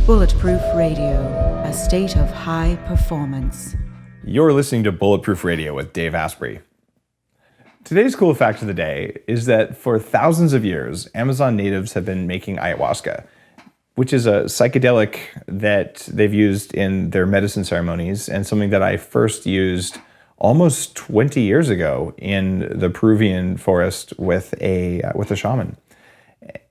Bulletproof Radio, a state of high performance. You're listening to Bulletproof Radio with Dave Asprey. Today's cool fact of the day is that for thousands of years, Amazon natives have been making ayahuasca, which is a psychedelic that they've used in their medicine ceremonies, and something that I first used almost 20 years ago in the Peruvian forest with a shaman.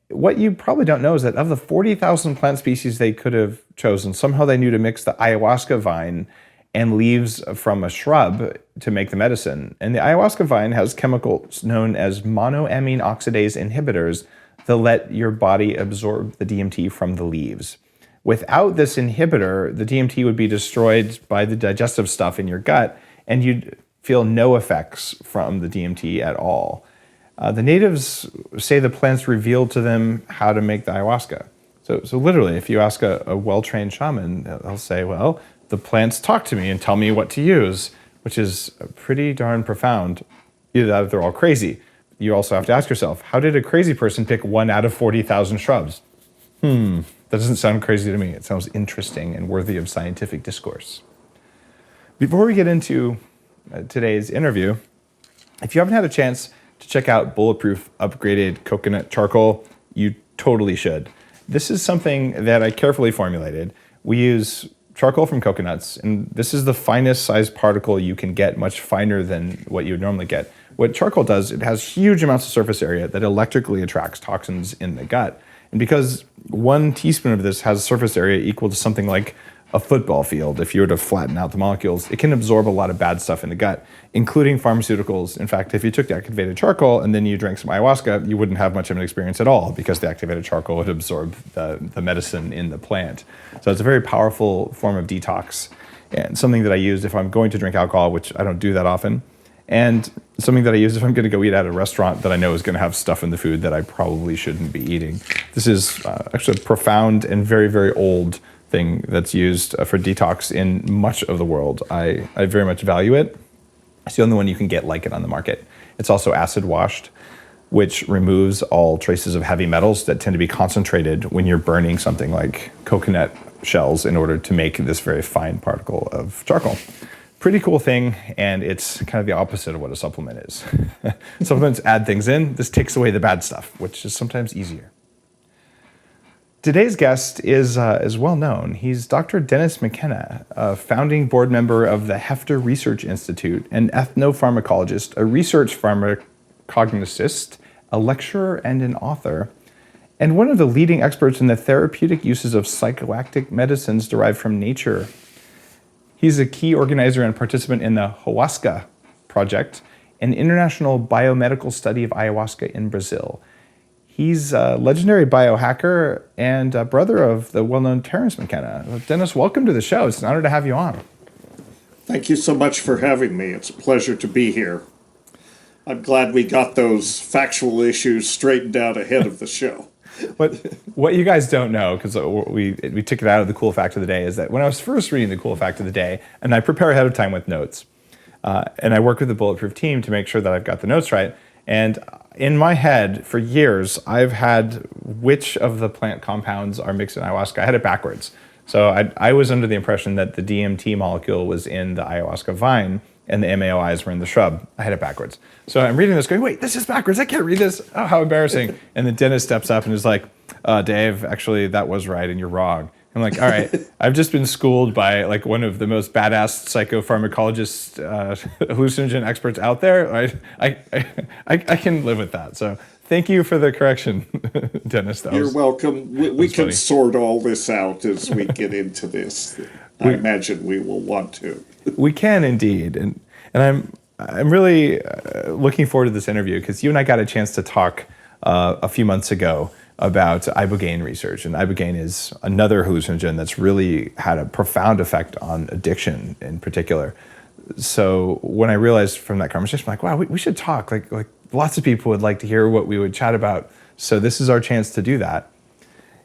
What you probably don't know is that of the 40,000 plant species they could have chosen, somehow they knew to mix the ayahuasca vine and leaves from a shrub to make the medicine. And the ayahuasca vine has chemicals known as monoamine oxidase inhibitors that let your body absorb the DMT from the leaves. Without this inhibitor, the DMT would be destroyed by the digestive stuff in your gut, and you'd feel no effects from the DMT at all. The natives say the plants revealed to them how to make the ayahuasca. So literally, if you ask a well-trained shaman, they'll say, well, the plants talk to me and tell me what to use, which is pretty darn profound. Either that or they're all crazy. You also have to ask yourself, how did a crazy person pick 1 out of 40,000 shrubs? That doesn't sound crazy to me. It sounds interesting and worthy of scientific discourse. Before we get into today's interview, if you haven't had a chance to check out Bulletproof upgraded coconut charcoal, you totally should. This is something that I carefully formulated. We use charcoal from coconuts, and this is the finest size particle you can get, much finer than what you would normally get. What charcoal does, it has huge amounts of surface area that electrically attracts toxins in the gut. And because 1 teaspoon of this has surface area equal to something like a football field, if you were to flatten out the molecules, it can absorb a lot of bad stuff in the gut, including pharmaceuticals. In fact, if you took the activated charcoal and then you drank some ayahuasca, you wouldn't have much of an experience at all, because the activated charcoal would absorb the medicine in the plant. So it's a very powerful form of detox, and something that I use if I'm going to drink alcohol, which I don't do that often, and something that I use if I'm going to go eat at a restaurant that I know is going to have stuff in the food that I probably shouldn't be eating. This is actually a profound and very, very old thing that's used for detox in much of the world. I very much value it. It's the only one you can get like it on the market. It's also acid washed, which removes all traces of heavy metals that tend to be concentrated when you're burning something like coconut shells in order to make this very fine particle of charcoal. Pretty cool thing, and it's kind of the opposite of what a supplement is. Supplements add things in. This takes away the bad stuff, which is sometimes easier. Today's guest is well known. He's Dr. Dennis McKenna, a founding board member of the Hefter Research Institute, an ethnopharmacologist, a research pharmacognosist, a lecturer, and an author, and one of the leading experts in the therapeutic uses of psychoactive medicines derived from nature. He's a key organizer and participant in the Ayahuasca Project, an international biomedical study of ayahuasca in Brazil. He's a legendary biohacker and a brother of the well-known Terence McKenna. Dennis, welcome to the show. It's an honor to have you on. Thank you so much for having me. It's a pleasure to be here. I'm glad we got those factual issues straightened out ahead of the show. What you guys don't know, because we took it out of the cool fact of the day, is that when I was first reading the cool fact of the day, and I prepare ahead of time with notes, and I work with the Bulletproof team to make sure that I've got the notes right, and in my head, for years, I've had which of the plant compounds are mixed in ayahuasca. I had it backwards. So I was under the impression that the DMT molecule was in the ayahuasca vine and the MAOIs were in the shrub. I had it backwards. So I'm reading this going, wait, this is backwards. I can't read this. Oh, how embarrassing. And then Dennis steps up and is like, Dave, actually, that was right and you're wrong. I'm like, all right, I've just been schooled by like one of the most badass psychopharmacologist hallucinogen experts out there. I can live with that. So thank you for the correction, Dennis. You're welcome. We can sort all this out as we get into this. I imagine we will want to. We can indeed. And I'm really looking forward to this interview because you and I got a chance to talk a few months ago about ibogaine research. And ibogaine is another hallucinogen that's really had a profound effect on addiction in particular. So when I realized from that conversation, I'm like, wow, we should talk. Like lots of people would like to hear what we would chat about. So this is our chance to do that.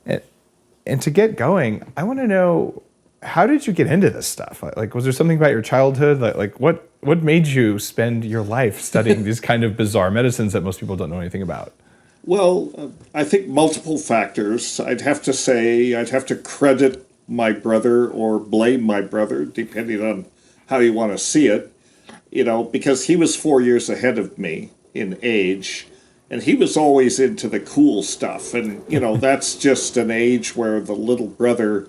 And to get going, I want to know, how did you get into this stuff? Like, was there something about your childhood? Like what What made you spend your life studying these kind of bizarre medicines that most people don't know anything about? Well, I think multiple factors. I'd have to say, I'd have to credit my brother or blame my brother, depending on how you want to see it, because he was 4 years ahead of me in age, and he was always into the cool stuff. And, that's just an age where the little brother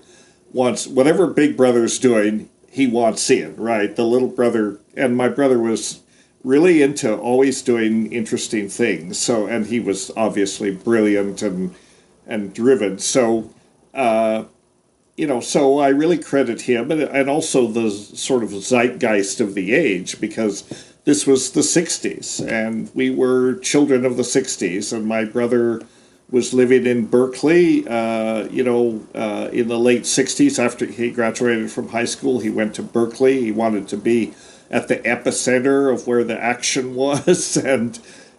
wants whatever big brother's doing, he wants in, right? The little brother, and my brother was really into always doing interesting things. So, and he was obviously brilliant and driven. So, so I really credit him, and also the sort of zeitgeist of the age, because this was the 60s, and we were children of the 60s, and my brother was living in Berkeley, in the late 60s. After he graduated from high school, he went to Berkeley. He wanted to be at the epicenter of where the action was,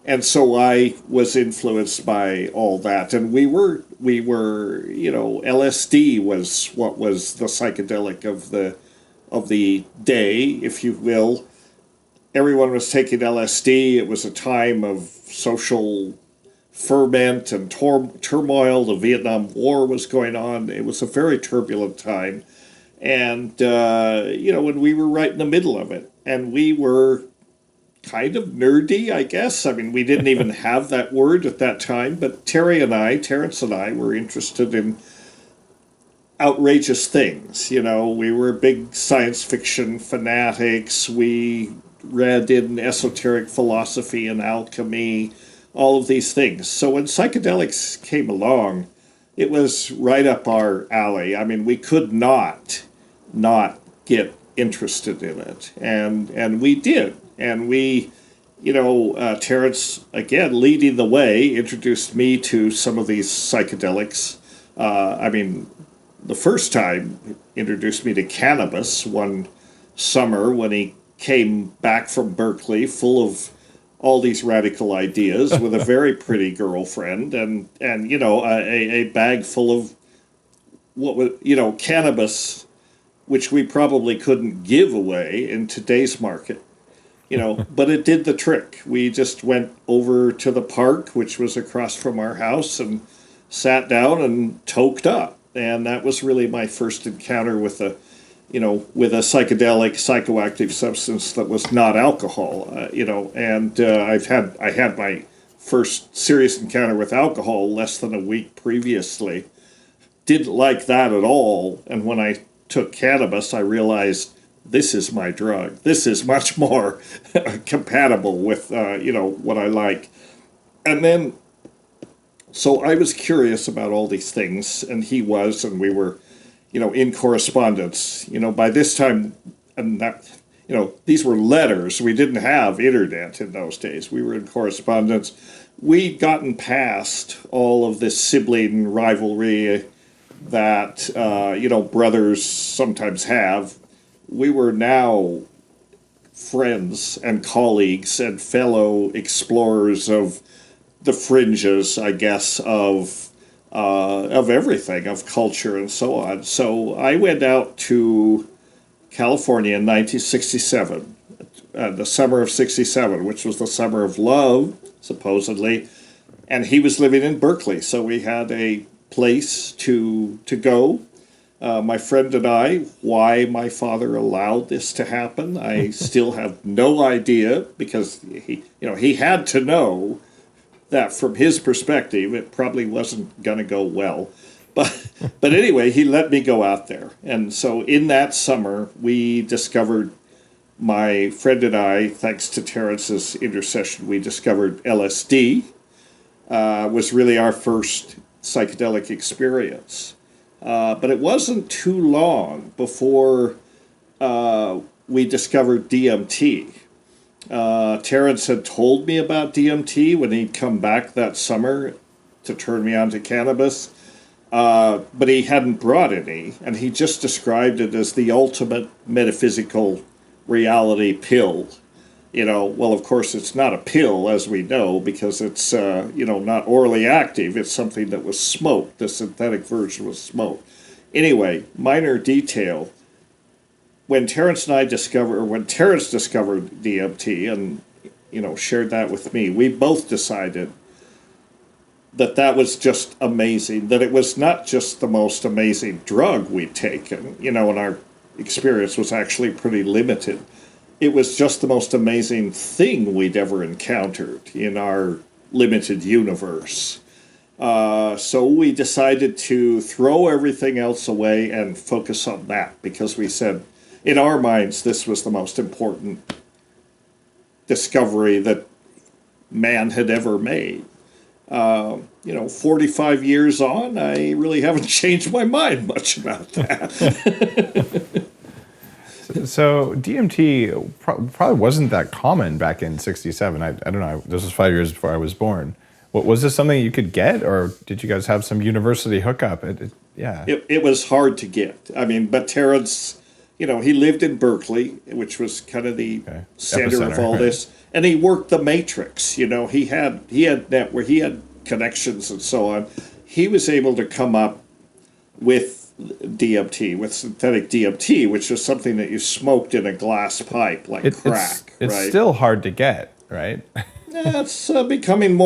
and so I was influenced by all that. And we were, LSD was what was the psychedelic of the day, if you will. Everyone was taking LSD. It was a time of social ferment and turmoil. The Vietnam War was going on. It was a very turbulent time. And, when we were right in the middle of it. And we were kind of nerdy, I guess. I mean, we didn't even have that word at that time. But Terrence and I were interested in outrageous things. We were big science fiction fanatics. We read in esoteric philosophy and alchemy, all of these things. So when psychedelics came along, it was right up our alley. I mean, we could not get interested in it, and we did. And we, Terrence, again, leading the way, introduced me to some of these psychedelics. The first time introduced me to cannabis one summer when he came back from Berkeley full of all these radical ideas with a very pretty girlfriend and a bag full of what was, cannabis, which we probably couldn't give away in today's market, but it did the trick. We just went over to the park, which was across from our house, and sat down and toked up. And that was really my first encounter with a psychedelic, psychoactive substance that was not alcohol, and I had my first serious encounter with alcohol less than a week previously. Didn't like that at all, and when I took cannabis, I realized this is my drug. This is much more compatible with, what I like. And then, so I was curious about all these things, and he was, and we were, in correspondence. By this time, and that, these were letters. We didn't have internet in those days. We were in correspondence. We'd gotten past all of this sibling rivalry that, brothers sometimes have. We were now friends and colleagues and fellow explorers of the fringes, I guess, of everything, of culture and so on. So I went out to California in 1967, the summer of 67, which was the summer of love, supposedly, and he was living in Berkeley, so we had a place to go. My friend and I, why my father allowed this to happen, I still have no idea, because he had to know that from his perspective, it probably wasn't going to go well. But anyway, he let me go out there. And so in that summer, we discovered, my friend and I, thanks to Terrence's intercession, we discovered LSD, was really our first psychedelic experience. But it wasn't too long before we discovered DMT. Terrence had told me about DMT when he'd come back that summer to turn me on to cannabis, but he hadn't brought any, and he just described it as the ultimate metaphysical reality pill. Well, of course, it's not a pill, as we know, because it's, not orally active. It's something that was smoked. The synthetic version was smoked. Anyway, minor detail. when Terrence discovered DMT and, shared that with me, we both decided that was just amazing, that it was not just the most amazing drug we'd taken, and our experience was actually pretty limited. It was just the most amazing thing we'd ever encountered in our limited universe. So we decided to throw everything else away and focus on that, because we said, in our minds, this was the most important discovery that man had ever made. 45 years on, I really haven't changed my mind much about that. So DMT probably wasn't that common back in '67. I don't know. This was 5 years before I was born. Was this something you could get, or did you guys have some university hookup? Yeah. It was hard to get. I mean, but Terrence, he lived in Berkeley, which was kind of the center of all this, and he worked the matrix. He had connections and so on. He was able to come up with DMT, with synthetic DMT, which was something that you smoked in a glass pipe like crack. It's right? still hard to get, right? It's becoming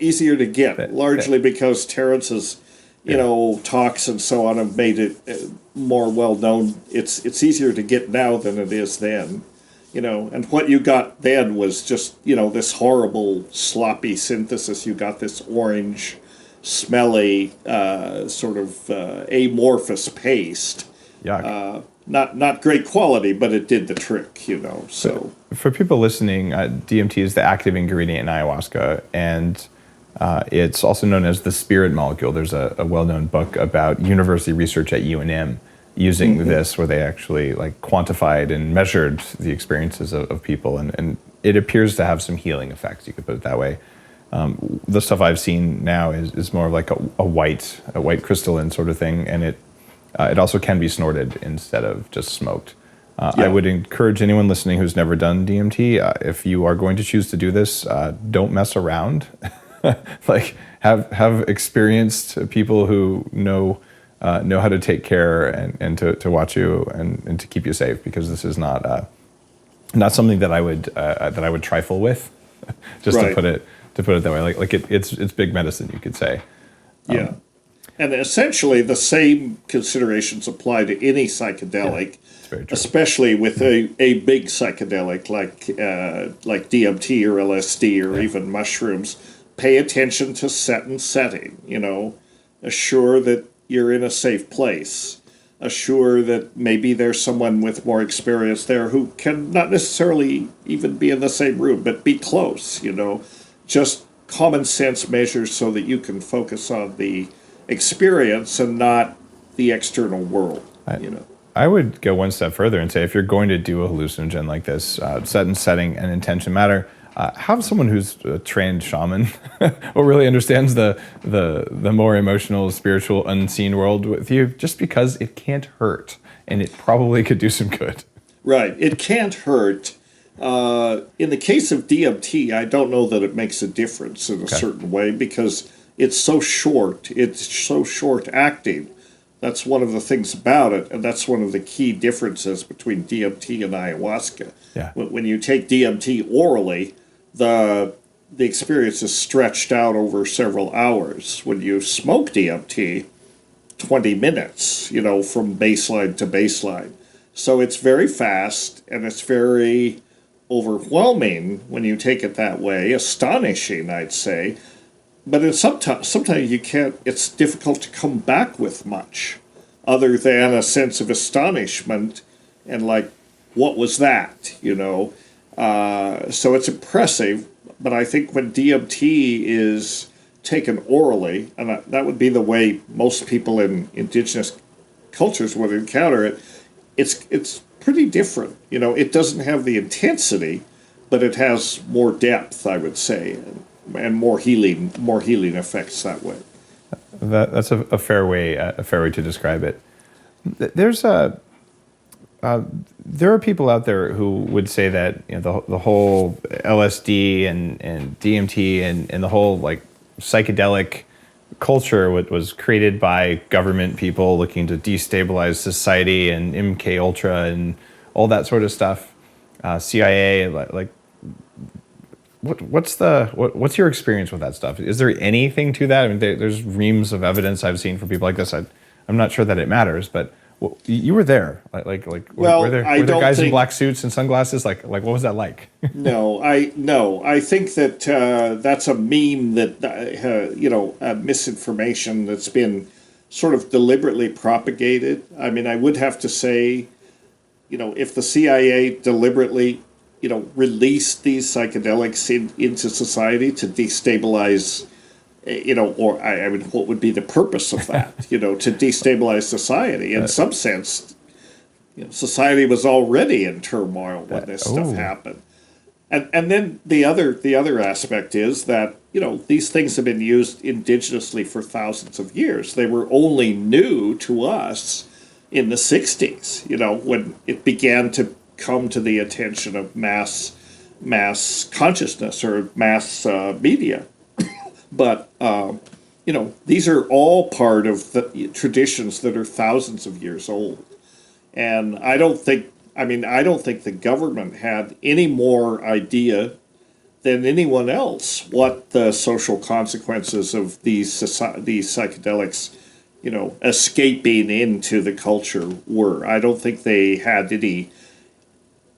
easier to get, largely because Terrence's, talks and so on have made it more well known. It's easier to get now than it is then, And what you got then was just, this horrible sloppy synthesis. You got this orange, smelly, sort of amorphous paste. Yuck. Not great quality, but it did the trick, So for people listening, DMT is the active ingredient in ayahuasca, and it's also known as the spirit molecule. There's a well-known book about university research at UNM using this, where they actually quantified and measured the experiences of people, and it appears to have some healing effects. You could put it that way. The stuff I've seen now is more of like a white crystalline sort of thing, and it also can be snorted instead of just smoked. I would encourage anyone listening who's never done DMT, if you are going to choose to do this, don't mess around. Have experienced people who know how to take care and to watch you and to keep you safe, because this is not something that I would trifle with, just to put it that way. It's big medicine, you could say. Yeah. And essentially the same considerations apply to any psychedelic, especially with a big psychedelic like DMT or LSD or even mushrooms. Pay attention to set and setting, assure that you're in a safe place, assure that maybe there's someone with more experience there who can not necessarily even be in the same room, but be close, just common sense measures so that you can focus on the experience and not the external world. I would go one step further and say, if you're going to do a hallucinogen like this, set and setting and intention matter. Have someone who's a trained shaman or really understands the more emotional, spiritual, unseen world with you, just because it can't hurt, and it probably could do some good. Right, it can't hurt. In the case of DMT, I don't know that it makes a difference in a certain way, because it's so short. It's so short acting. That's one of the things about it, and that's one of the key differences between DMT and ayahuasca. Yeah. When you take DMT orally, the experience is stretched out over several hours. When you smoke DMT, 20 minutes, from baseline to baseline. So it's very fast, and it's very overwhelming when you take it that way. Astonishing, I'd say. But sometimes you can't. It's difficult to come back with much, other than a sense of astonishment and what was that? So it's impressive. But I think when DMT is taken orally, and that would be the way most people in indigenous cultures would encounter it, it's pretty different. It doesn't have the intensity, but it has more depth, I would say, and more healing effects that way. That's a fair way to describe it. There are people out there who would say that the whole LSD and DMT and the whole psychedelic culture was created by government people looking to destabilize society, and MK Ultra and all that sort of stuff, CIA, like what's your experience with that stuff? Is there anything to that? I mean, there's reams of evidence I've seen from people like this. I'm not sure that it matters, but you were there. Well, were there guys in black suits and sunglasses? Like what was that like? No, I think that that's a meme that misinformation that's been sort of deliberately propagated. I mean, I would have to say, if the CIA deliberately, released these psychedelics into society to destabilize, or I mean, what would be the purpose of that? To destabilize society. In some sense, society was already in turmoil when this stuff happened. And then the other aspect is that these things have been used indigenously for thousands of years. They were only new to us in the 60s, when it began to come to the attention of mass consciousness or mass media. But these are all part of the traditions that are thousands of years old, and I don't think the government had any more idea than anyone else what the social consequences of these psychedelics, escaping into the culture were. I don't think they had any,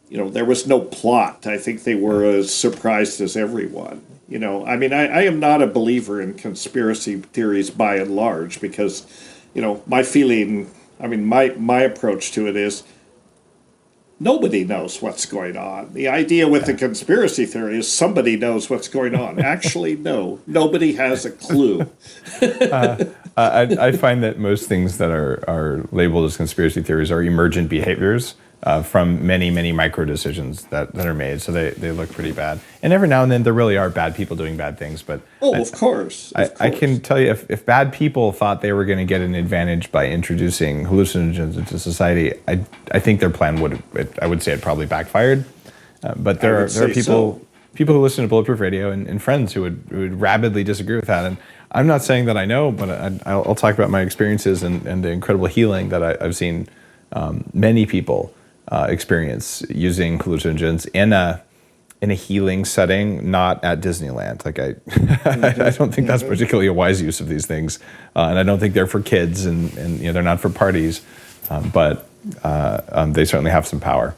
there was no plot. I think they were as surprised as everyone. I am not a believer in conspiracy theories by and large because, my feeling, my approach to it is, nobody knows what's going on. The idea with the conspiracy theory is somebody knows what's going on. Actually, no. Nobody has a clue. I find that most things that are labeled as conspiracy theories are emergent behaviors from many, many micro decisions that are made. So they look pretty bad. And every now and then there really are bad people doing bad things. But of course. I can tell you, if bad people thought they were going to get an advantage by introducing hallucinogens into society, I think their plan I would say it probably backfired. But there are people who listen to Bulletproof Radio and friends who would rabidly disagree with that. And I'm not saying that I know, but I'll talk about my experiences and the incredible healing that I've seen many people experience using hallucinogens in a healing setting, not at Disneyland. Like I don't think that's particularly a wise use of these things, and I don't think they're for kids, and they're not for parties, but they certainly have some power.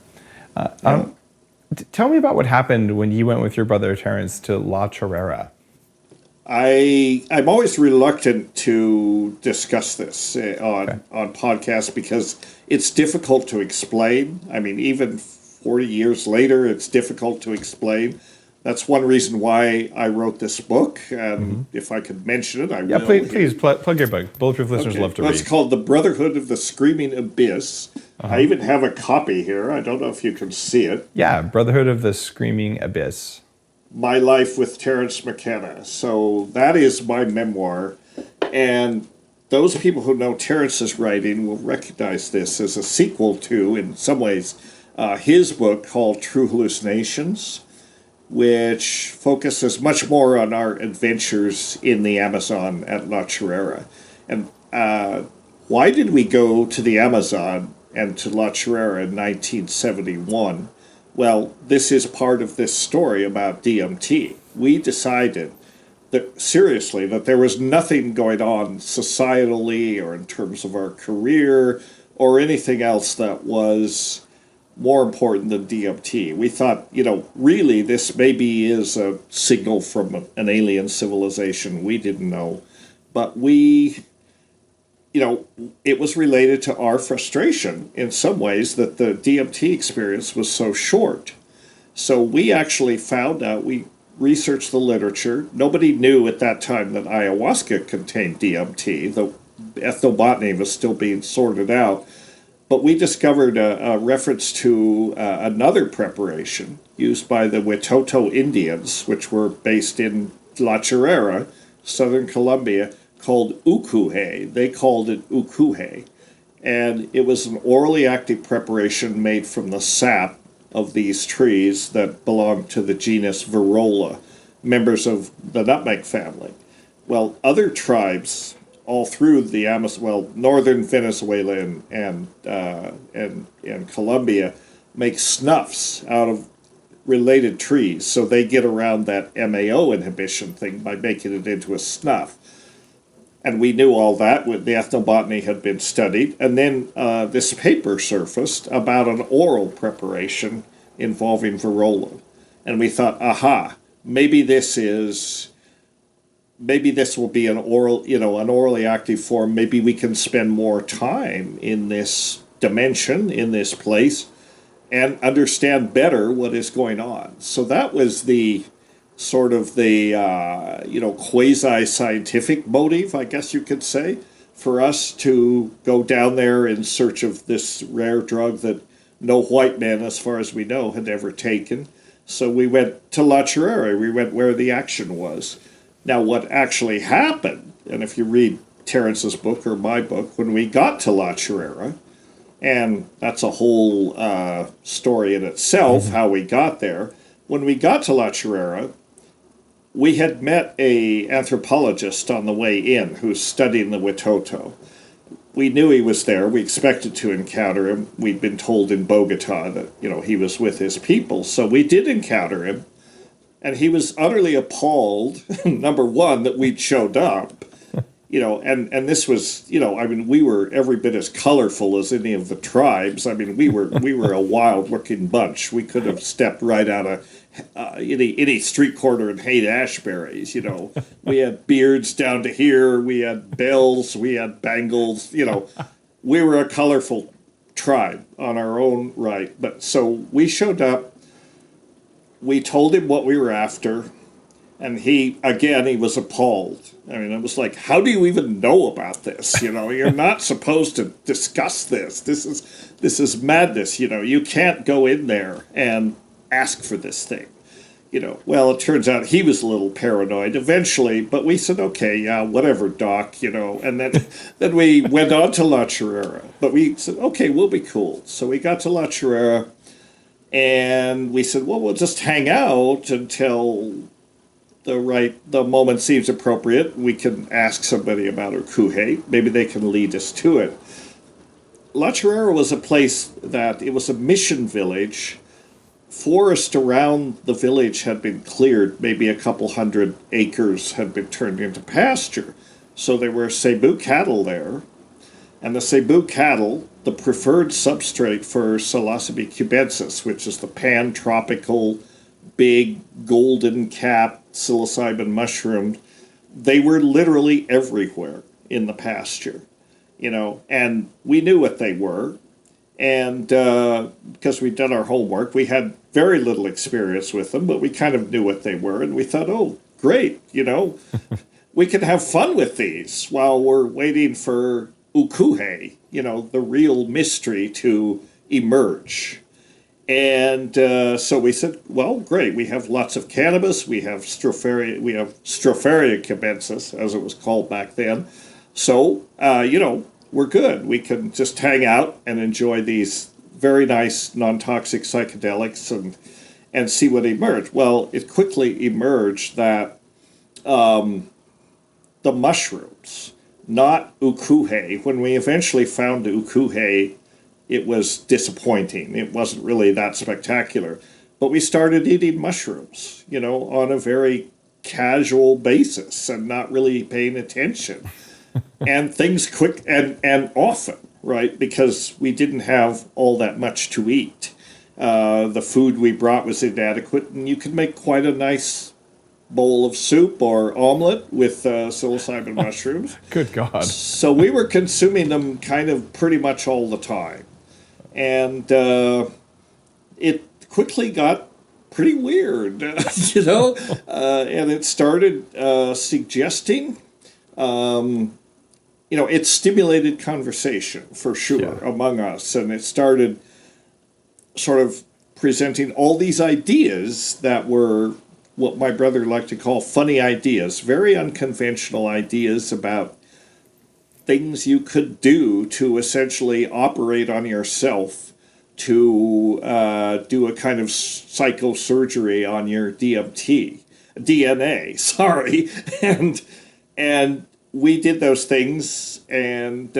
Tell me about what happened when you went with your brother Terrence to La Chorrera. I'm always reluctant to discuss this on podcasts because it's difficult to explain. I mean, even 40 years later, it's difficult to explain. That's one reason why I wrote this book, and if I could mention it, I will. Yeah, please plug your book. Bulletproof listeners love to read. It's called The Brotherhood of the Screaming Abyss. I even have a copy here. I don't know if you can see it. Yeah, Brotherhood of the Screaming Abyss. My Life with Terrence McKenna. So that is my memoir, and those people who know Terrence's writing will recognize this as a sequel to, in some ways, his book called True Hallucinations, which focuses much more on our adventures in the Amazon at La Chorrera. And why did we go to the Amazon and to La Chorrera in 1971? Well, this is part of this story about DMT. We decided that, seriously, that there was nothing going on societally or in terms of our career or anything else that was more important than DMT. We thought, really this maybe is a signal from an alien civilization we didn't know. But it was related to our frustration in some ways that the DMT experience was so short. So we actually found out, we researched the literature. Nobody knew at that time that ayahuasca contained DMT. The ethnobotany was still being sorted out. But we discovered a reference to another preparation used by the Witoto Indians, which were based in La Chorrera, southern Colombia, called ukuhe. They called it ukuhe. And it was an orally active preparation made from the sap of these trees that belonged to the genus Virola, members of the nutmeg family. Well, other tribes all through the Amazon, northern Venezuela and Colombia make snuffs out of related trees. So they get around that MAO inhibition thing by making it into a snuff. And we knew all that. The ethnobotany had been studied. And then this paper surfaced about an oral preparation involving Varroa. And we thought, aha, maybe this will be an oral, an orally active form. Maybe we can spend more time in this dimension, in this place, and understand better what is going on. So that was the sort of the, quasi-scientific motive, I guess you could say, for us to go down there in search of this rare drug that no white man, as far as we know, had ever taken. So we went to La Chirera. We went where the action was. Now, what actually happened, and if you read Terrence's book or my book, when we got to La Chirera, and that's a whole story in itself, how we got there. When we got to La Chirera, we had met a anthropologist on the way in who's studying the Witoto. We knew he was there. We expected to encounter him. We'd been told in Bogota that, he was with his people. So we did encounter him. And he was utterly appalled, number one, that we'd showed up. And this was, we were every bit as colorful as any of the tribes. We were a wild-looking bunch. We could have stepped right out of any street corner in Haight-Ashbury's, We had beards down to here. We had bells. We had bangles. We were a colorful tribe on our own right. But so we showed up. We told him what we were after. And he was appalled. It was like, how do you even know about this? You're not supposed to discuss this. This is madness. You can't go in there and ask for this thing. Well, it turns out he was a little paranoid eventually, but we said, okay, yeah, whatever, Doc, and then we went on to La Chirera. But we said, okay, we'll be cool. So we got to La Chirera, and we said, well, we'll just hang out until the moment seems appropriate. We can ask somebody about Ukuhe. Maybe they can lead us to it. La Chirera was a place that, it was a mission village. Forest around the village had been cleared. Maybe a couple hundred acres had been turned into pasture. So there were Cebu cattle there. And the Cebu cattle, the preferred substrate for Psilocybe cubensis, which is the pan-tropical, big, golden-capped psilocybin mushroom, they were literally everywhere in the pasture, and we knew what they were. And because we'd done our homework, we had very little experience with them, but we kind of knew what they were. And we thought, oh, great, we can have fun with these while we're waiting for Ukuhe, the real mystery to emerge. And so we said, well, great. We have lots of cannabis. We have Stropharia cubensis, as it was called back then. So, we're good. We can just hang out and enjoy these very nice non-toxic psychedelics and see what emerged. Well, it quickly emerged that the mushrooms, not Ukuhe, when we eventually found Ukuhe, it was disappointing. It wasn't really that spectacular. But we started eating mushrooms, on a very casual basis and not really paying attention. And things quick and often, right? Because we didn't have all that much to eat. The food we brought was inadequate, and you could make quite a nice bowl of soup or omelet with psilocybin mushrooms. Good God. So we were consuming them kind of pretty much all the time. And it quickly got pretty weird, and it started suggesting, it stimulated conversation for sure among us, and it started sort of presenting all these ideas that were what my brother liked to call funny ideas, very unconventional ideas about things you could do to essentially operate on yourself to do a kind of psychosurgery on your DNA, sorry. And we did those things, and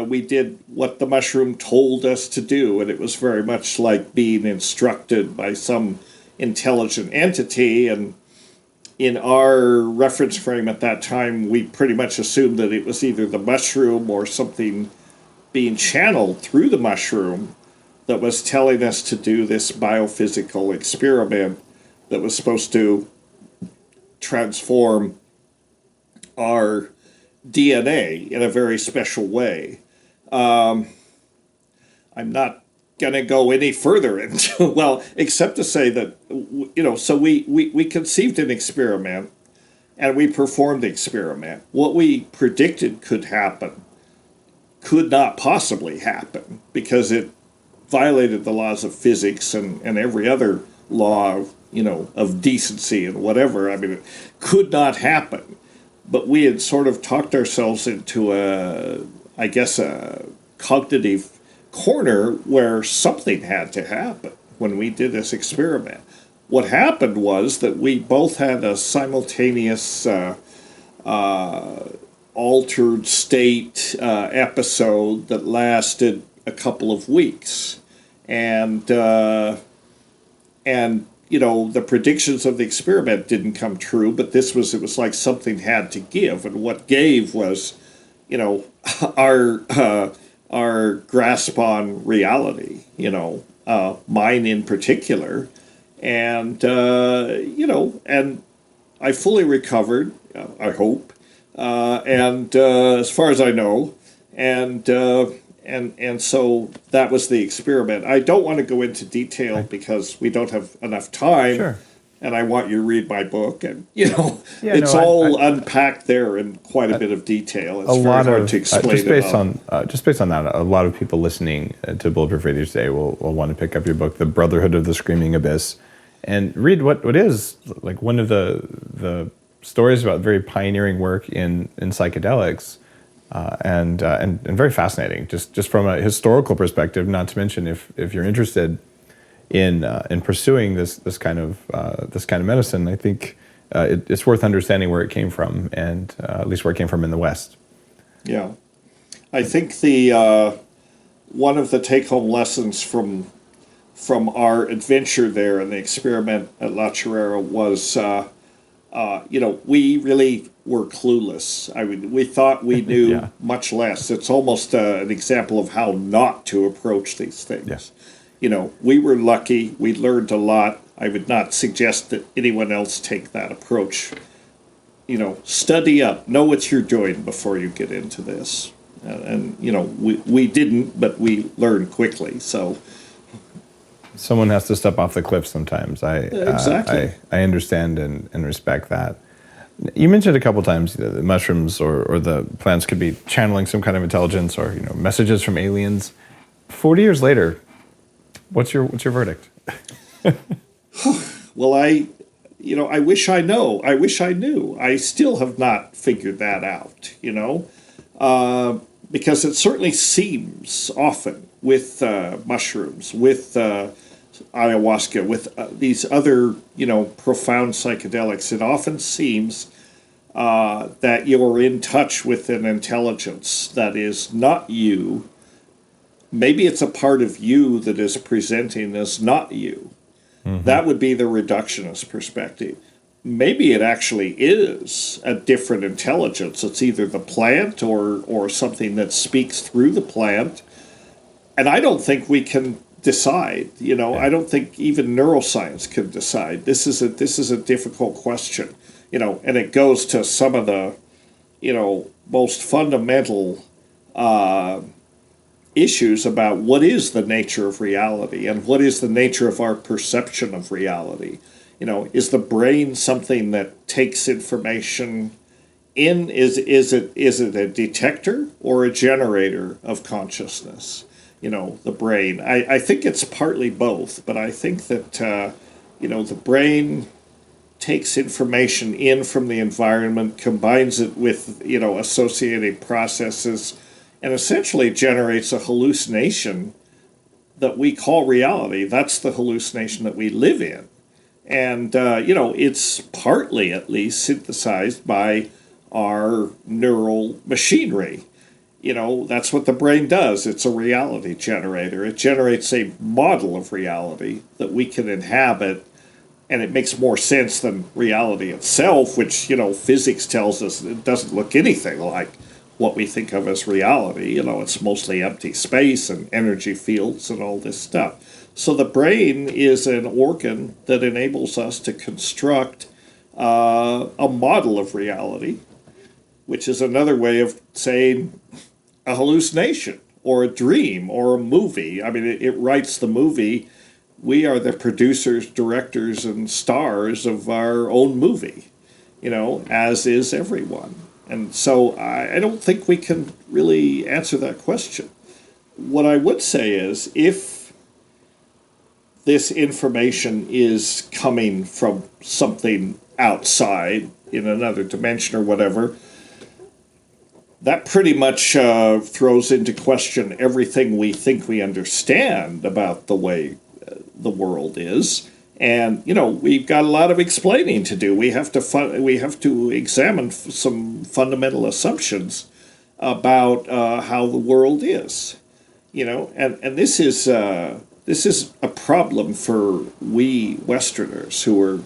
we did what the mushroom told us to do, and it was very much like being instructed by some intelligent entity. And in our reference frame at that time, we pretty much assumed that it was either the mushroom or something being channeled through the mushroom that was telling us to do this biophysical experiment that was supposed to transform our DNA in a very special way. I'm not going to go any further into, well, except to say that, so we conceived an experiment and we performed the experiment. What we predicted could happen could not possibly happen because it violated the laws of physics and every other law of, of decency and whatever. I mean, it could not happen. But we had sort of talked ourselves into a cognitive corner where something had to happen when we did this experiment. What happened was that we both had a simultaneous altered state episode that lasted a couple of weeks. And the predictions of the experiment didn't come true, but it was like something had to give. And what gave was, our grasp on reality, mine in particular. And, and I fully recovered, I hope, as far as I know, and so that was the experiment. I don't want to go into detail because we don't have enough time. Sure. And I want you to read my book, and it's unpacked there in quite a bit of detail. It's very hard to explain. Just based on that, a lot of people listening to Bulletproof Radio today will want to pick up your book, The Brotherhood of the Screaming Abyss, and read what is like one of the stories about very pioneering work in psychedelics, and very fascinating. Just from a historical perspective. Not to mention if you're interested in pursuing this kind of medicine, I think it's worth understanding where it came from, and at least where it came from in the West. Yeah, I think the one of the take-home lessons from our adventure there and the experiment at La Chorrera was, we really were clueless. I mean, we thought we knew much less. It's almost an example of how not to approach these things. Yes. We were lucky. We learned a lot. I would not suggest that anyone else take that approach. Study up, know what you're doing before you get into this. And we didn't, but we learned quickly. So someone has to step off the cliff sometimes. Exactly. I understand and respect that. You mentioned a couple times the mushrooms or the plants could be channeling some kind of intelligence or messages from aliens. 40 years later, what's your verdict? Well, I wish I know. I wish I knew. I still have not figured that out, because it certainly seems often with mushrooms, with ayahuasca, with these other, profound psychedelics, it often seems that you're in touch with an intelligence that is not you. Maybe it's a part of you that is presenting as not you. Mm-hmm. That would be the reductionist perspective. Maybe it actually is a different intelligence. It's either the plant or something that speaks through the plant. And I don't think we can decide. I don't think even neuroscience can decide. This is a difficult question. And it goes to some of the, most fundamental issues about what is the nature of reality and what is the nature of our perception of reality. Is the brain something that takes information in? Is it a detector or a generator of consciousness? The brain. I think it's partly both, but I think that the brain takes information in from the environment, combines it with associated processes, and essentially generates a hallucination that we call reality. That's the hallucination that we live in. And, it's partly, at least, synthesized by our neural machinery. That's what the brain does. It's a reality generator. It generates a model of reality that we can inhabit, and it makes more sense than reality itself, which, physics tells us it doesn't look anything like what we think of as reality. It's mostly empty space and energy fields and all this stuff. So the brain is an organ that enables us to construct a model of reality, which is another way of saying a hallucination or a dream or a movie. I mean, it writes the movie. We are the producers, directors, and stars of our own movie, as is everyone. And so I don't think we can really answer that question. What I would say is, if this information is coming from something outside in another dimension or whatever, that pretty much throws into question everything we think we understand about the way the world is. And, we've got a lot of explaining to do. We have to examine some fundamental assumptions about how the world is. And this is a problem for we Westerners who are,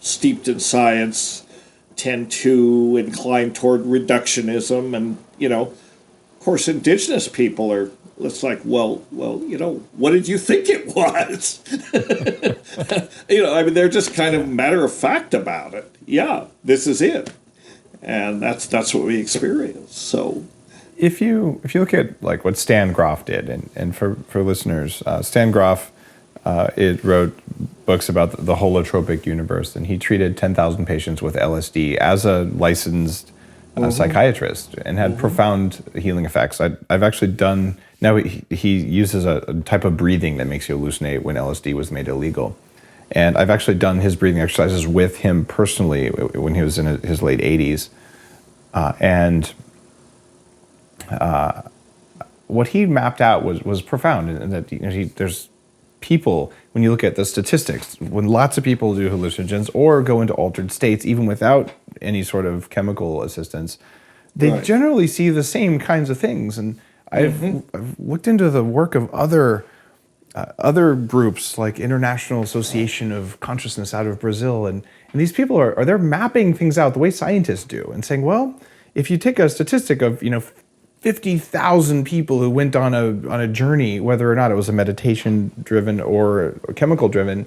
steeped in science, tend to incline toward reductionism, and of course indigenous people are, it's like, well, what did you think it was? They're just kind of matter of fact about it. Yeah, this is it, and that's what we experience. So if you look at like what Stan Grof did, and for listeners, Stan Grof it wrote books about the holotropic universe, and he treated 10,000 patients with LSD as a licensed psychiatrist, and had profound healing effects. I've actually done, now he uses a type of breathing that makes you hallucinate when LSD was made illegal. And I've actually done his breathing exercises with him personally when he was in his late 80s. And what he mapped out was profound, and that there's people, when you look at the statistics, when lots of people do hallucinogens or go into altered states, even without any sort of chemical assistance, they generally see the same kinds of things. And I've looked into the work of other groups like International Association of Consciousness out of Brazil, and these people they're mapping things out the way scientists do, and saying, well, if you take a statistic of 50,000 people who went on a journey, whether or not it was a meditation driven or chemical driven,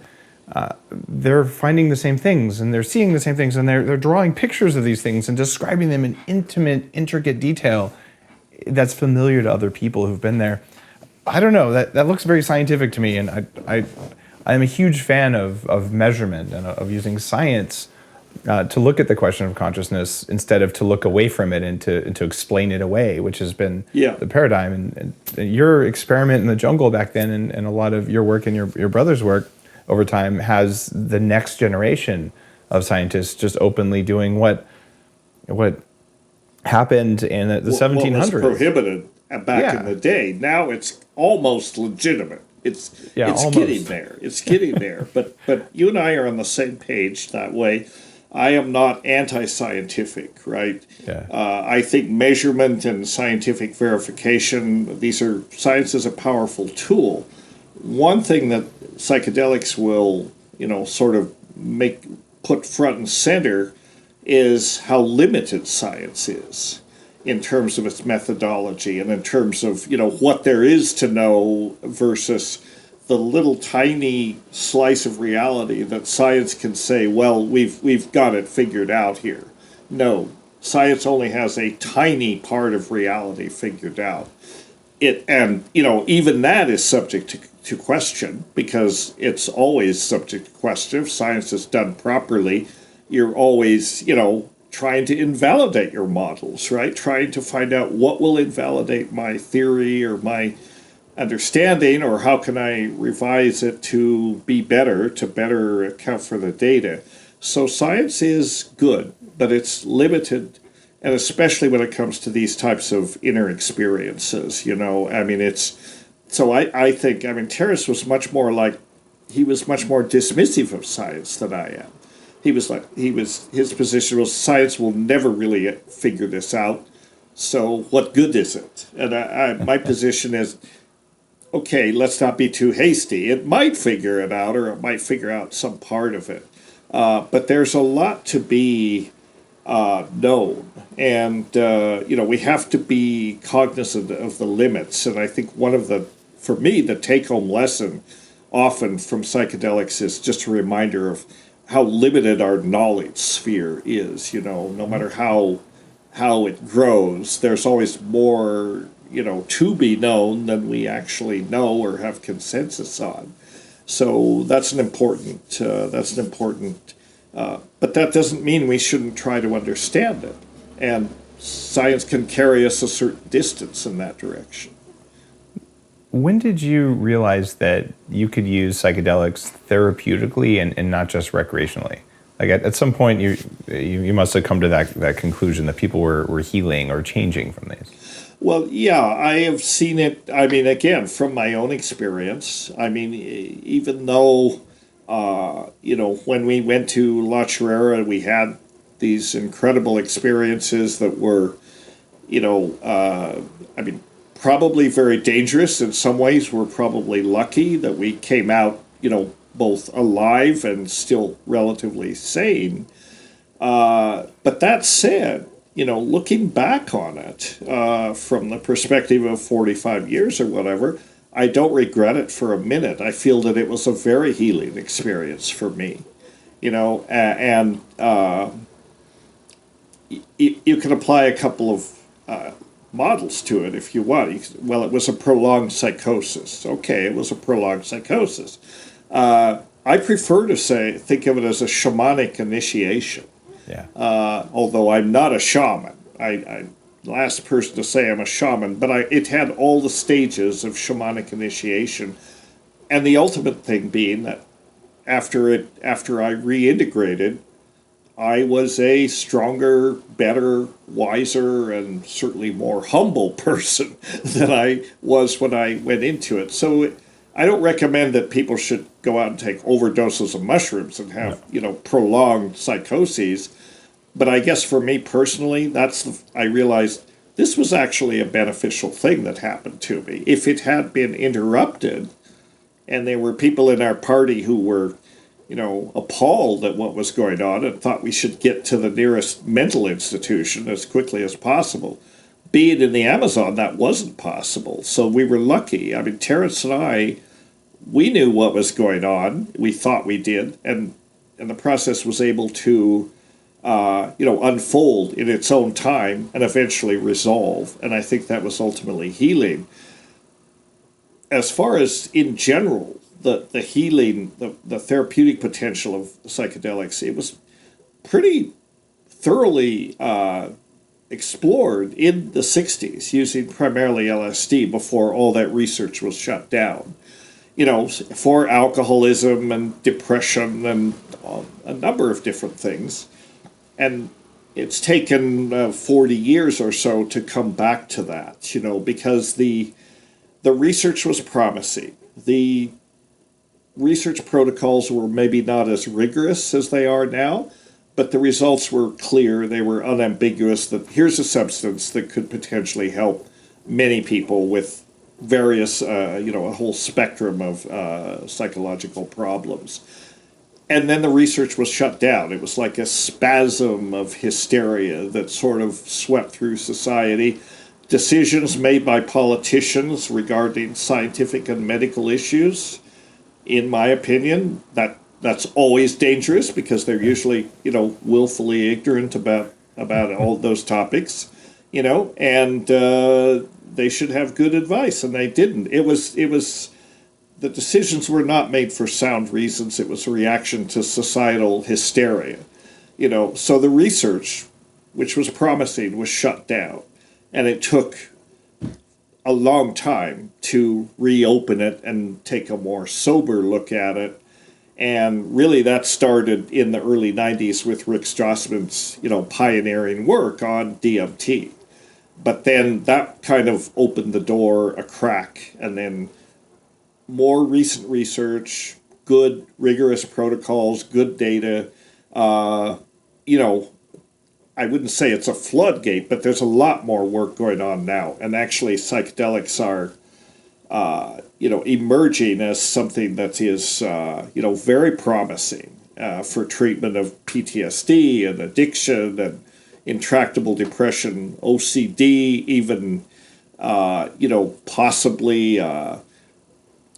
they're finding the same things, and they're seeing the same things, and they're drawing pictures of these things and describing them in intricate detail that's familiar to other people who've been there. I don't know, that looks very scientific to me, and I'm a huge fan of measurement and of using science to look at the question of consciousness instead of to look away from it and to explain it away, which has been the paradigm. And your experiment in the jungle back then, and a lot of your work and your brother's work over time, has the next generation of scientists just openly doing what happened in the 1700s. What was prohibited back in the day. Now it's almost legitimate. It's almost getting there. It's getting there. But you and I are on the same page that way. I am not anti-scientific, right? Yeah. I think measurement and scientific verification, science is a powerful tool. One thing that psychedelics will, sort of put front and center is how limited science is in terms of its methodology, and in terms of, what there is to know versus the little tiny slice of reality that science can say, well, we've got it figured out here. No, science only has a tiny part of reality figured out. Even that is subject to question, because it's always subject to question. If science is done properly, you're always, trying to invalidate your models, right? Trying to find out what will invalidate my theory or my understanding, or how can I revise it to be better, to better account for the data. So science is good, but it's limited, and especially when it comes to these types of inner experiences, I think Terrace was much more dismissive of science than I am. his position was science will never really figure this out. So what good is it? And my position is, okay, let's not be too hasty. It might figure it out, or it might figure out some part of it. But there's a lot to be known. And, we have to be cognizant of the limits. And I think for me, the take-home lesson often from psychedelics is just a reminder of how limited our knowledge sphere is. No matter how it grows, there's always more, to be known than we actually know or have consensus on. So that's an important, but that doesn't mean we shouldn't try to understand it. And science can carry us a certain distance in that direction. When did you realize that you could use psychedelics therapeutically and not just recreationally? Like at some point, you must have come to that conclusion that people were healing or changing from these. Well, yeah, I have seen it. I mean, again, from my own experience. I mean, even though, when we went to La Chirera, we had these incredible experiences that were, probably very dangerous. In some ways, we're probably lucky that we came out, both alive and still relatively sane. But that said, looking back on it from the perspective of 45 years or whatever, I don't regret it for a minute. I feel that it was a very healing experience for me, and you can apply a couple of models to it if you want. Well, it was a prolonged psychosis. Okay, it was a prolonged psychosis. I prefer to think of it as a shamanic initiation. Yeah. Although I'm not a shaman. I'm the last person to say I'm a shaman, but it had all the stages of shamanic initiation. And the ultimate thing being that after I reintegrated, I was a stronger, better, wiser, and certainly more humble person than I was when I went into it. So I don't recommend that people should go out and take overdoses of mushrooms and have, prolonged psychoses. But I guess for me personally, I realized this was actually a beneficial thing that happened to me. If it had been interrupted, and there were people in our party who were, appalled at what was going on and thought we should get to the nearest mental institution as quickly as possible. Being in the Amazon, that wasn't possible. So we were lucky. I mean, Terrence and I, we knew what was going on. We thought we did. And the process was able to, unfold in its own time and eventually resolve. And I think that was ultimately healing. As far as in general, the healing, the therapeutic potential of psychedelics, it was pretty thoroughly explored in the 60s using primarily LSD before all that research was shut down. For alcoholism and depression and a number of different things. And it's taken 40 years or so to come back to that, because the research was promising. The research protocols were maybe not as rigorous as they are now, but the results were clear. They were unambiguous that here's a substance that could potentially help many people with various, a whole spectrum of psychological problems. And then the research was shut down. It was like a spasm of hysteria that sort of swept through society. Decisions made by politicians regarding scientific and medical issues, in my opinion, that's always dangerous because they're usually, willfully ignorant about all those topics, and they should have good advice, and they didn't. It was the decisions were not made for sound reasons. It was a reaction to societal hysteria, So the research, which was promising, was shut down, and it took a long time to reopen it and take a more sober look at it. And really that started in the early 90s with Rick Strassman's, pioneering work on DMT. But then that kind of opened the door a crack, and then more recent research, good rigorous protocols, good data, You know, I wouldn't say it's a floodgate, but there's a lot more work going on now. And actually, psychedelics are, emerging as something that is, very promising for treatment of PTSD and addiction and intractable depression, OCD, even, possibly,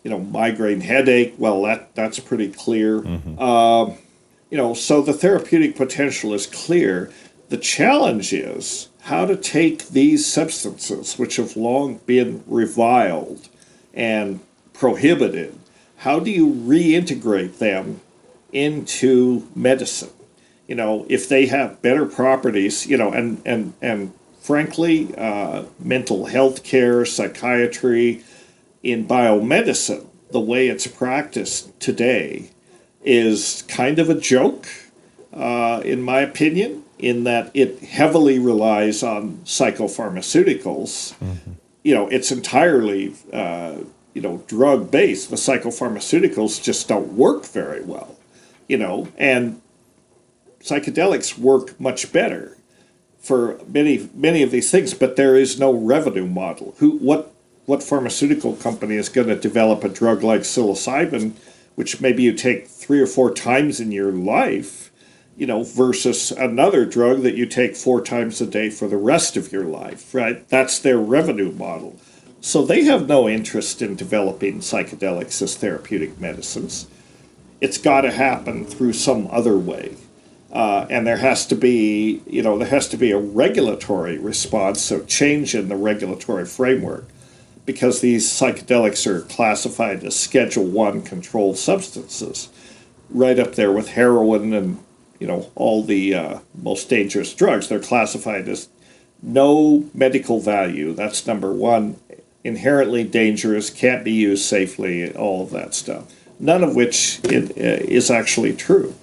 migraine headache. Well, that's pretty clear. So the therapeutic potential is clear. The challenge is how to take these substances, which have long been reviled and prohibited, how do you reintegrate them into medicine? If they have better properties, and frankly, mental health care, psychiatry, in biomedicine, the way it's practiced today is kind of a joke, in my opinion, in that it heavily relies on psychopharmaceuticals. It's entirely, drug-based. The psychopharmaceuticals just don't work very well, and psychedelics work much better for many of these things, but there is no revenue model. What pharmaceutical company is going to develop a drug like psilocybin, which maybe you take 3 or 4 times in your life, versus another drug that you take 4 times a day for the rest of your life, right? That's their revenue model. So they have no interest in developing psychedelics as therapeutic medicines. It's got to happen through some other way. And there has to be a regulatory response, so change in the regulatory framework, because these psychedelics are classified as Schedule 1 controlled substances, right up there with heroin and all the most dangerous drugs. They're classified as no medical value. That's number one. Inherently dangerous, can't be used safely, all of that stuff. None of which is actually true.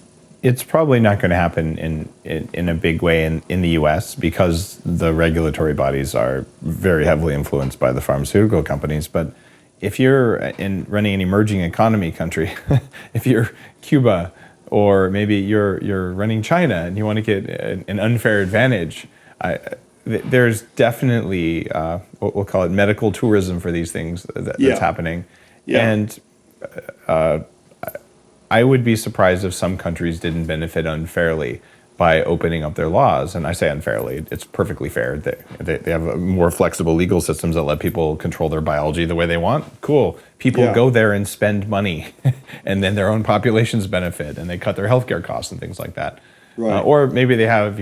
It's probably not going to happen in a big way in the US because the regulatory bodies are very heavily influenced by the pharmaceutical companies. But if you're running an emerging economy country, if you're Cuba, or maybe you're running China and you want to get an unfair advantage, there's definitely what we'll call it medical tourism for these things that's happening. Yeah. And I would be surprised if some countries didn't benefit unfairly by opening up their laws. And I say unfairly, it's perfectly fair. They have more flexible legal systems that let people control their biology the way they want. Cool. People go there and spend money and then their own populations benefit and they cut their healthcare costs and things like that. Right. Or maybe they have,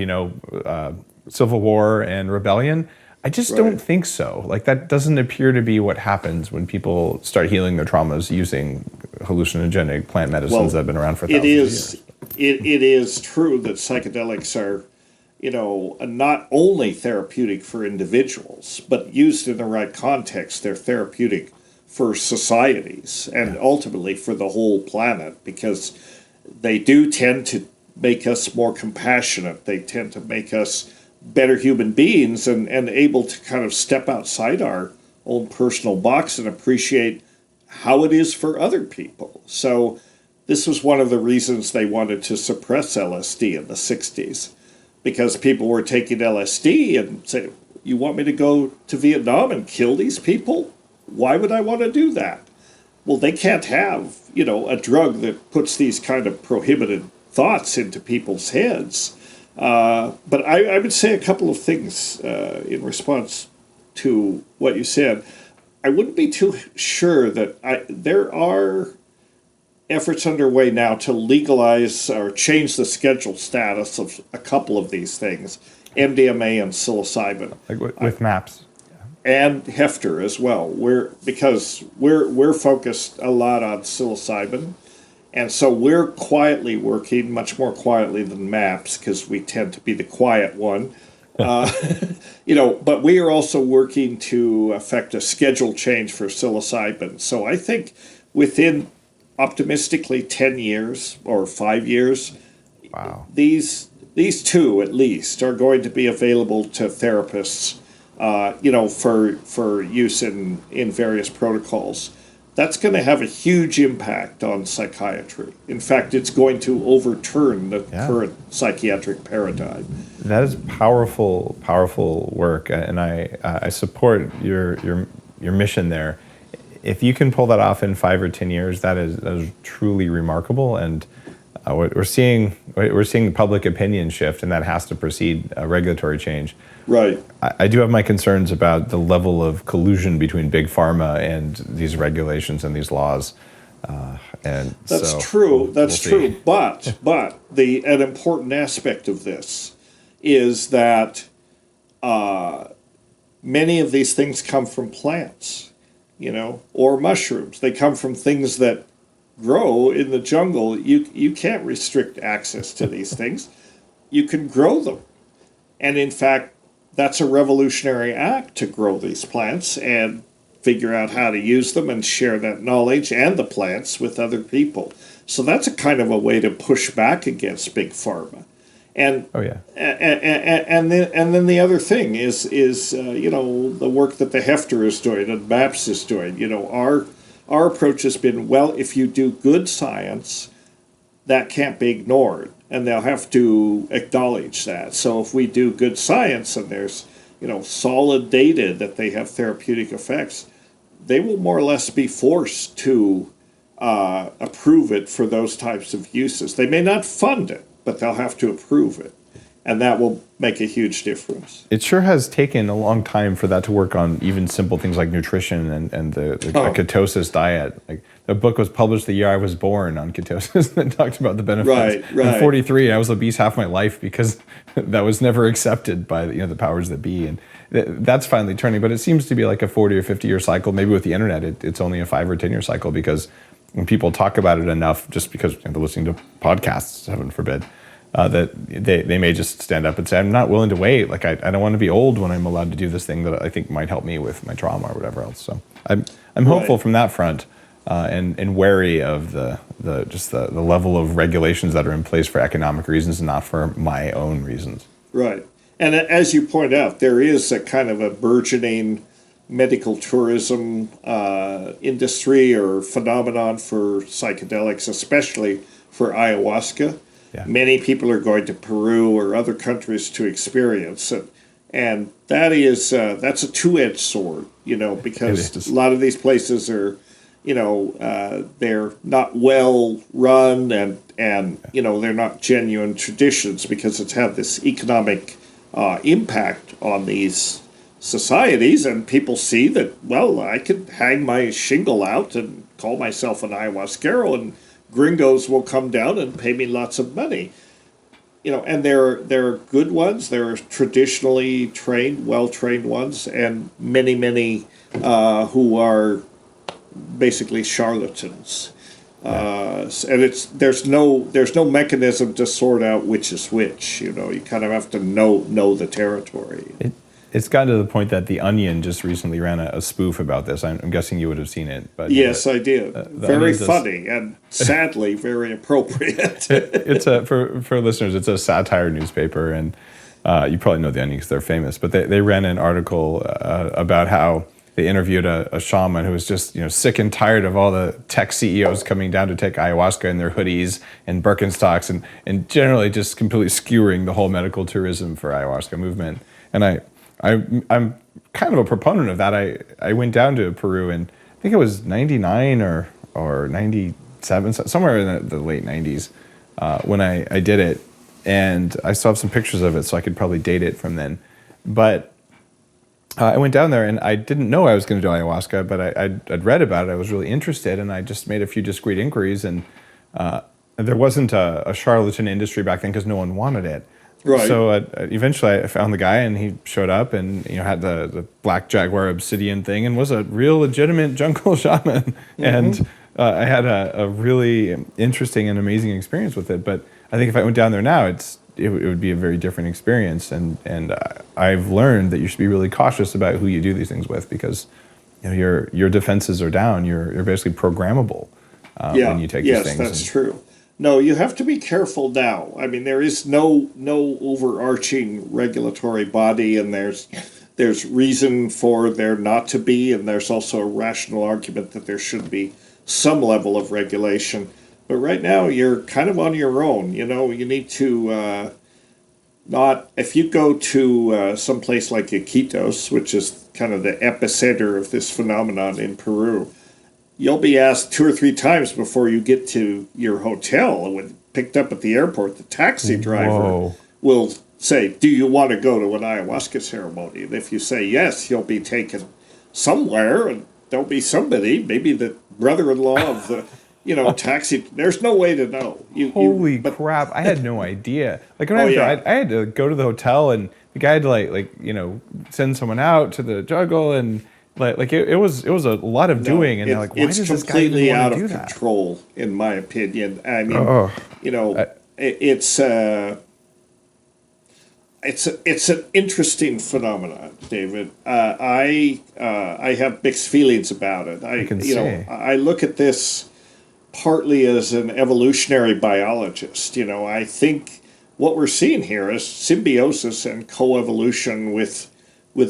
civil war and rebellion. I just don't think so. Like, that doesn't appear to be what happens when people start healing their traumas using hallucinogenic plant medicines that have been around for thousands of years. It is true that psychedelics are, not only therapeutic for individuals, but used in the right context, they're therapeutic for societies and ultimately for the whole planet, because they do tend to make us more compassionate. They tend to make us better human beings and able to kind of step outside our own personal box and appreciate how it is for other people. So this was one of the reasons they wanted to suppress LSD in the 60s, because people were taking LSD and saying, you want me to go to Vietnam and kill these people? Why would I want to do that? Well, they can't have, a drug that puts these kind of prohibited thoughts into people's heads. But I would say a couple of things in response to what you said. I wouldn't be too sure that there are efforts underway now to legalize or change the schedule status of a couple of these things, MDMA and psilocybin. Like with MAPS. And Hefter as well. Because we're focused a lot on psilocybin. And so we're quietly working, much more quietly than MAPS, because we tend to be the quiet one. But we are also working to affect a schedule change for psilocybin. So I think within, optimistically, 10 years or 5 years, wow, these two at least are going to be available to therapists, for use in various protocols. that's going to have a huge impact on psychiatry. In fact, it's going to overturn the current psychiatric paradigm. That is powerful, powerful work, and I support your mission there. If you can pull that off in 5 or 10 years, that is truly remarkable. And we're seeing public opinion shift, and that has to precede regulatory change. Right. I do have my concerns about the level of collusion between big pharma and these regulations and these laws. And that's so true. That's we'll true. But an important aspect of this is that many of these things come from plants, or mushrooms. They come from things that grow in the jungle. You can't restrict access to these things. You can grow them. And in fact, that's a revolutionary act to grow these plants and figure out how to use them and share that knowledge and the plants with other people. So that's a kind of a way to push back against big pharma. And and then the other thing is the work that the Hefter is doing and MAPS is doing. Our approach has been, well, if you do good science, that can't be ignored, and they'll have to acknowledge that. So if we do good science and there's solid data that they have therapeutic effects, they will more or less be forced to approve it for those types of uses. They may not fund it, but they'll have to approve it. And that will make a huge difference. It sure has taken a long time for that to work on even simple things like nutrition and the ketosis diet. Like, the book was published the year I was born on ketosis that talked about the benefits. Right. At 43, I was obese half my life because that was never accepted by the powers that be. And that's finally turning. But it seems to be like a 40 or 50 year cycle. Maybe with the internet, it's only a 5 or 10 year cycle, because when people talk about it enough, just because they're listening to podcasts, heaven forbid, that they may just stand up and say, I'm not willing to wait. Like, I don't want to be old when I'm allowed to do this thing that I think might help me with my trauma or whatever else. So I'm hopeful from that front, and wary of the level of regulations that are in place for economic reasons and not for my own reasons. Right. And as you point out, there is a kind of a burgeoning medical tourism industry or phenomenon for psychedelics, especially for ayahuasca. Yeah. Many people are going to Peru or other countries to experience it, and that's a two-edged sword, because a lot of these places are, they're not well run, and they're not genuine traditions, because it's had this economic impact on these societies, and people see that, well, I could hang my shingle out and call myself an ayahuasquero, and gringos will come down and pay me lots of money. And there are good ones, there are traditionally trained, well-trained ones, and many who are basically charlatans. And there's no mechanism to sort out which is which. You kind of have to know the territory. It's gotten to the point that The Onion just recently ran a spoof about this. I'm guessing you would have seen it. But yes, I did. Very funny and sadly very appropriate. It's for listeners, it's a satire newspaper, and you probably know The Onion because they're famous. But they ran an article about how they interviewed a shaman who was just sick and tired of all the tech CEOs coming down to take ayahuasca in their hoodies and Birkenstocks and generally just completely skewering the whole medical tourism for ayahuasca movement. And I'm kind of a proponent of that. I went down to Peru, and I think it was 99 or 97, somewhere in the late 90s when I did it. And I still have some pictures of it, so I could probably date it from then. But I went down there, and I didn't know I was going to do ayahuasca, but I'd read about it. I was really interested, and I just made a few discreet inquiries. And there wasn't a charlatan industry back then because no one wanted it. Right. So eventually I found the guy, and he showed up and had the Black Jaguar obsidian thing and was a real legitimate jungle shaman. Mm-hmm. And I had a really interesting and amazing experience with it. But I think if I went down there now, it would be a very different experience. And I've learned that you should be really cautious about who you do these things with, because your defenses are down. You're basically programmable when you take these things. Yes, that's true. No, you have to be careful now. I mean, there is no overarching regulatory body, and there's there's reason for there not to be, and there's also a rational argument that there should be some level of regulation. But right now, you're kind of on your own. You know, you need to not, if you go to some place like Iquitos, which is kind of the epicenter of this phenomenon in Peru, you'll be asked 2 or 3 times before you get to your hotel. And when picked up at the airport, the taxi driver will say, do you want to go to an ayahuasca ceremony? And if you say yes, you'll be taken somewhere, and there'll be somebody, maybe the brother-in-law of the taxi. There's no way to know. Holy crap! I had no idea. Like when I had to go to the hotel, and the guy had to send someone out to the jungle, and it was a lot of doing. And they're like, why does this guy even want to do that? It's completely out of control, in my opinion. I mean, it's an interesting phenomenon, David. I have mixed feelings about it. I look at this partly as an evolutionary biologist. I think what we're seeing here is symbiosis and coevolution with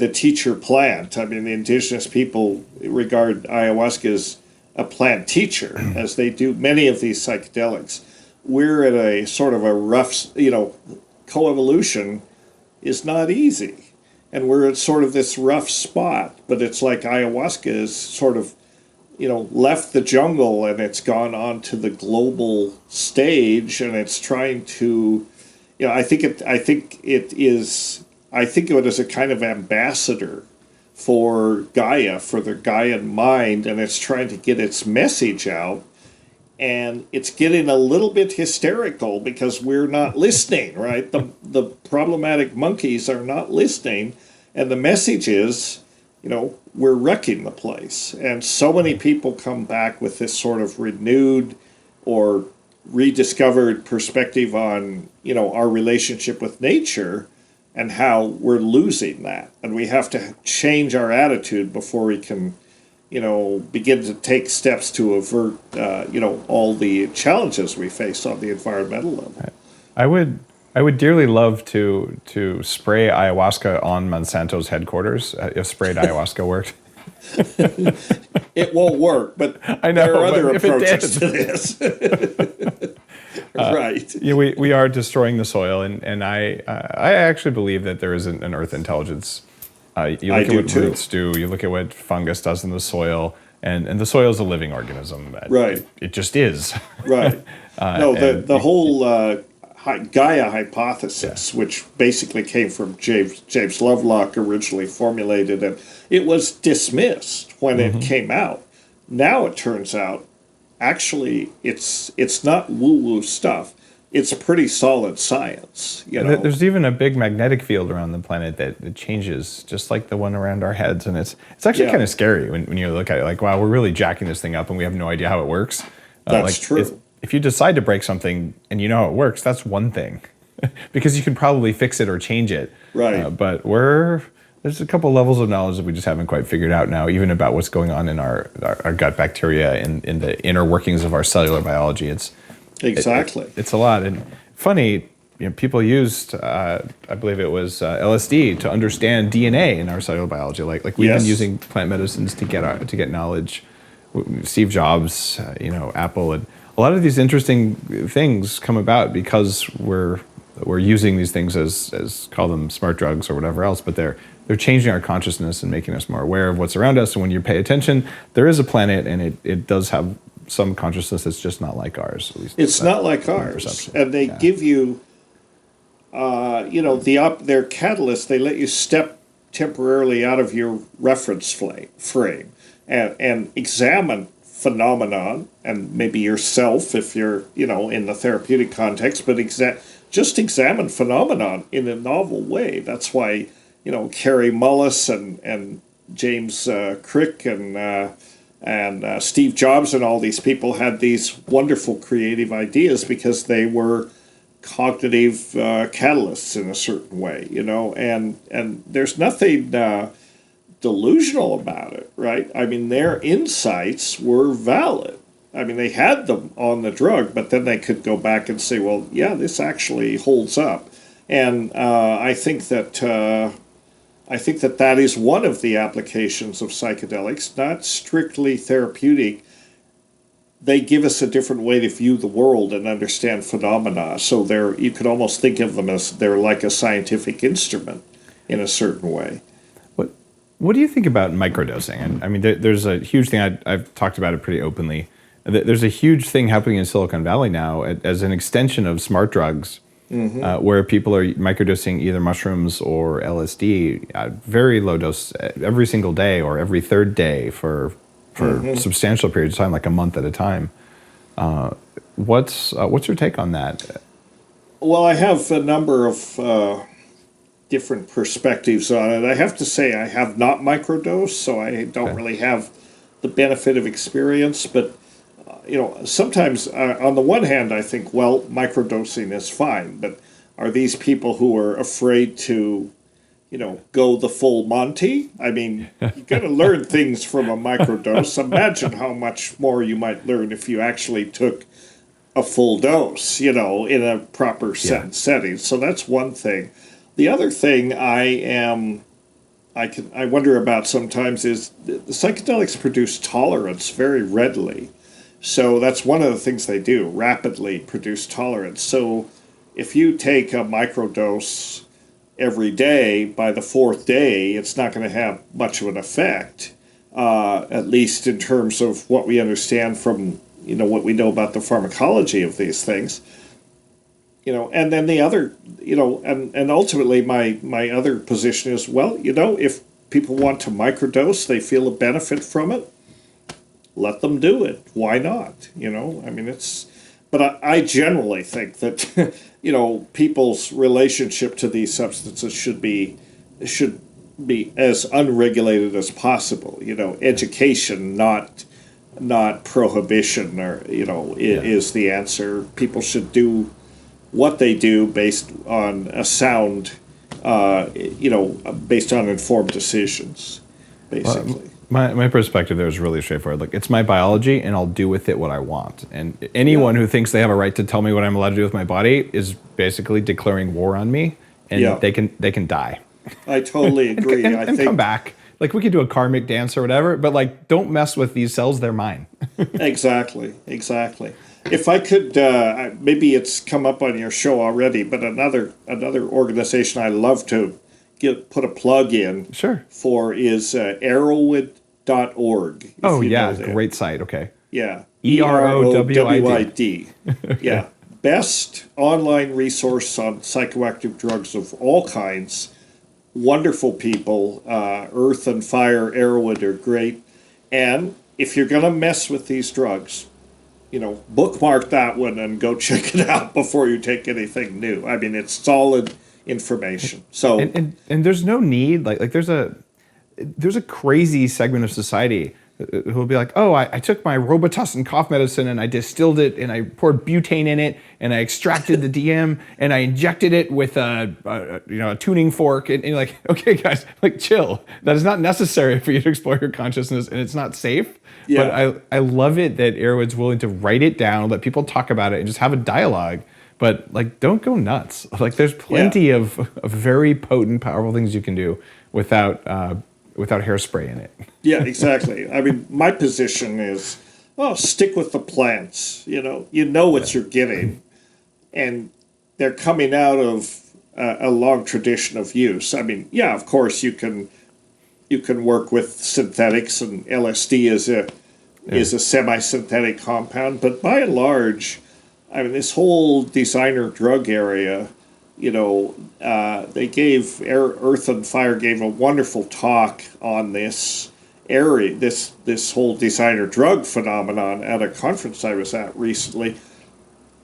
a teacher plant. I mean, the indigenous people regard ayahuasca as a plant teacher, as they do many of these psychedelics. We're at a sort of a rough, coevolution is not easy. And we're at sort of this rough spot, but it's like ayahuasca is sort of left the jungle and it's gone on to the global stage, and it's trying to, I think of it as a kind of ambassador for Gaia, for the Gaian mind, and it's trying to get its message out, and it's getting a little bit hysterical because we're not listening, right? The problematic monkeys are not listening, and the message is, we're wrecking the place. And so many people come back with this sort of renewed or rediscovered perspective on, our relationship with nature and how we're losing that. And we have to change our attitude before we can, begin to take steps to avert, all the challenges we face on the environmental level. I would dearly love to spray ayahuasca on Monsanto's headquarters if sprayed ayahuasca worked. It won't work, but I know, there are other approaches to this. Right. We are destroying the soil, and I actually believe that there is an earth intelligence. You look at what roots do, you look at what fungus does in the soil, and the soil is a living organism. Right. It just is. Right. The whole Gaia hypothesis, which basically came from James Lovelock, originally formulated, and it was dismissed when it came out. Now it turns out, actually, it's not woo-woo stuff. It's pretty solid science. There's even a big magnetic field around the planet that changes, just like the one around our heads, and it's actually kind of scary when you look at it. Like, wow, we're really jacking this thing up, and we have no idea how it works. That's true. If you decide to break something and you know how it works, that's one thing, because you can probably fix it or change it. Right. But there's a couple levels of knowledge that we just haven't quite figured out now, even about what's going on in our gut bacteria and in the inner workings of our cellular biology. It's a lot. And funny, people used, I believe it was LSD to understand DNA in our cellular biology. Like we've been using plant medicines to get knowledge. Steve Jobs, Apple, and a lot of these interesting things come about because we're using these things as call them smart drugs or whatever else, but they're changing our consciousness and making us more aware of what's around us. And when you pay attention, there is a planet, and it does have some consciousness that's just not like ours. At least it's not like ours, and they give you, their catalyst. They let you step temporarily out of your reference frame and examine phenomenon, and maybe yourself if you're in the therapeutic context, but just examine phenomenon in a novel way. That's why Carrie Mullis and James Crick and Steve Jobs and all these people had these wonderful creative ideas because they were cognitive catalysts in a certain way, and there's nothing delusional about it, right? I mean, their insights were valid. I mean, they had them on the drug, but then they could go back and say, well, yeah, this actually holds up. And I think that I think that is one of the applications of psychedelics, not strictly therapeutic. They give us a different way to view the world and understand phenomena. So you could almost think of them as they're like a scientific instrument in a certain way. What do you think about microdosing? And I mean, there's a huge thing. I've talked about it pretty openly. There's a huge thing happening in Silicon Valley now as an extension of smart drugs, where people are microdosing either mushrooms or LSD at very low dose every single day or every third day for substantial periods of time, like a month at a time. What's your take on that? Well, I have a number of different perspectives on it. I have to say I have not microdosed, so I don't really have the benefit of experience. But sometimes on the one hand, I think, well, microdosing is fine. But are these people who are afraid to, go the full Monty? I mean, you got to learn things from a microdose. Imagine how much more you might learn if you actually took a full dose, in a proper setting. So that's one thing. The other thing I wonder about sometimes is the psychedelics produce tolerance very readily. So that's one of the things they do, rapidly produce tolerance. So if you take a microdose every day, by the fourth day, it's not going to have much of an effect, at least in terms of what we understand from, what we know about the pharmacology of these things. And then the other, and ultimately my other position is, well, if people want to microdose, they feel a benefit from it, let them do it. Why not? But I generally think that, people's relationship to these substances should be as unregulated as possible. Education, not prohibition, or, is the answer. People should do what they do based on a sound, based on informed decisions, basically. My perspective there is really straightforward. Like, it's my biology, and I'll do with it what I want. And anyone who thinks they have a right to tell me what I'm allowed to do with my body is basically declaring war on me, and they can die. I totally agree. and I think come back. Like, we could do a karmic dance or whatever, but like, don't mess with these cells. They're mine. Exactly. If I could, maybe it's come up on your show already, but another organization I love to put a plug in for is Arrowwood.org. Oh, yeah, great site, okay. Yeah. EROWID. Yeah. Best online resource on psychoactive drugs of all kinds. Wonderful people. Earth and Fire, Arrowwood are great. And if you're going to mess with these drugs, bookmark that one and go check it out before you take anything new. I mean, it's solid information. So and there's no need, like there's a crazy segment of society who will be like, oh, I took my Robitussin cough medicine and I distilled it and I poured butane in it and I extracted the DM and I injected it with a tuning fork and you're like, okay, guys, like, chill. That is not necessary for you to explore your consciousness, and it's not safe. Yeah. But I love it that Arrowwood's willing to write it down, let people talk about it, and just have a dialogue. But like, don't go nuts. Like, there's plenty of very potent, powerful things you can do without hairspray in it. Yeah, exactly. I mean, my position is, stick with the plants. You know what you're getting, and they're coming out of a long tradition of use. I mean, yeah, of course you can work with synthetics, and LSD is a semi-synthetic compound, but by and large, I mean, this whole designer drug area, they gave Earth and Fire gave a wonderful talk on this area, this whole designer drug phenomenon at a conference I was at recently.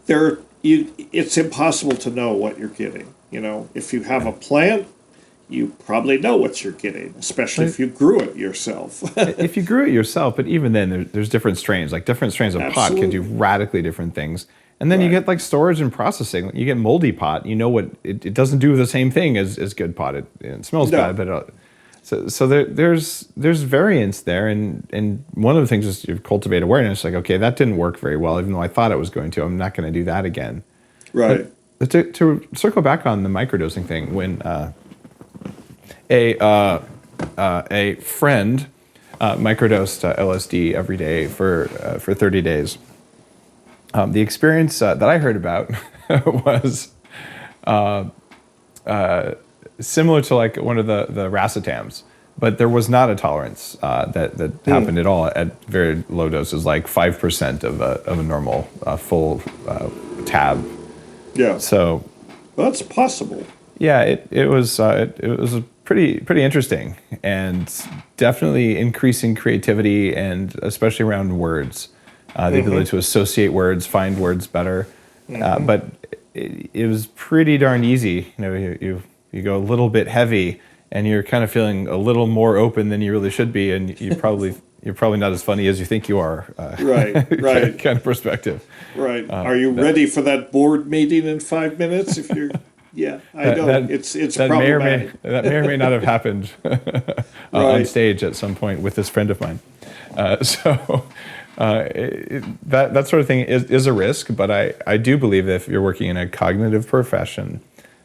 It's impossible to know what you're getting. If you have a plant, you probably know what you're getting, especially if you grew it yourself. If you grew it yourself, but even then, there's different strains. Like, different strains of pot can do radically different things. And then you get like storage and processing. You get moldy pot. What it doesn't do the same thing as good pot. It smells bad, but so there's variance there. And one of the things is you cultivate awareness. Like, okay, that didn't work very well, even though I thought it was going to. I'm not going to do that again. Right. But to circle back on the microdosing thing, when A friend microdosed LSD every day for 30 days. The experience that I heard about was similar to like one of the racetams, but there was not a tolerance that happened at all at very low doses, like 5% of a normal full tab. Yeah. So that's possible. yeah, it was pretty interesting, and definitely increasing creativity, and especially around words, the ability to associate words, find words better. But it was pretty darn easy. You know, you go a little bit heavy, and you're kind of feeling a little more open than you really should be, and you're probably not as funny as you think you are. Right. Kind of perspective. Right. Are you ready for that board meeting in 5 minutes? If you're, yeah, I know it's that problematic. may or may not have happened on stage at some point with this friend of mine. That sort of thing is a risk, but I do believe that if you're working in a cognitive profession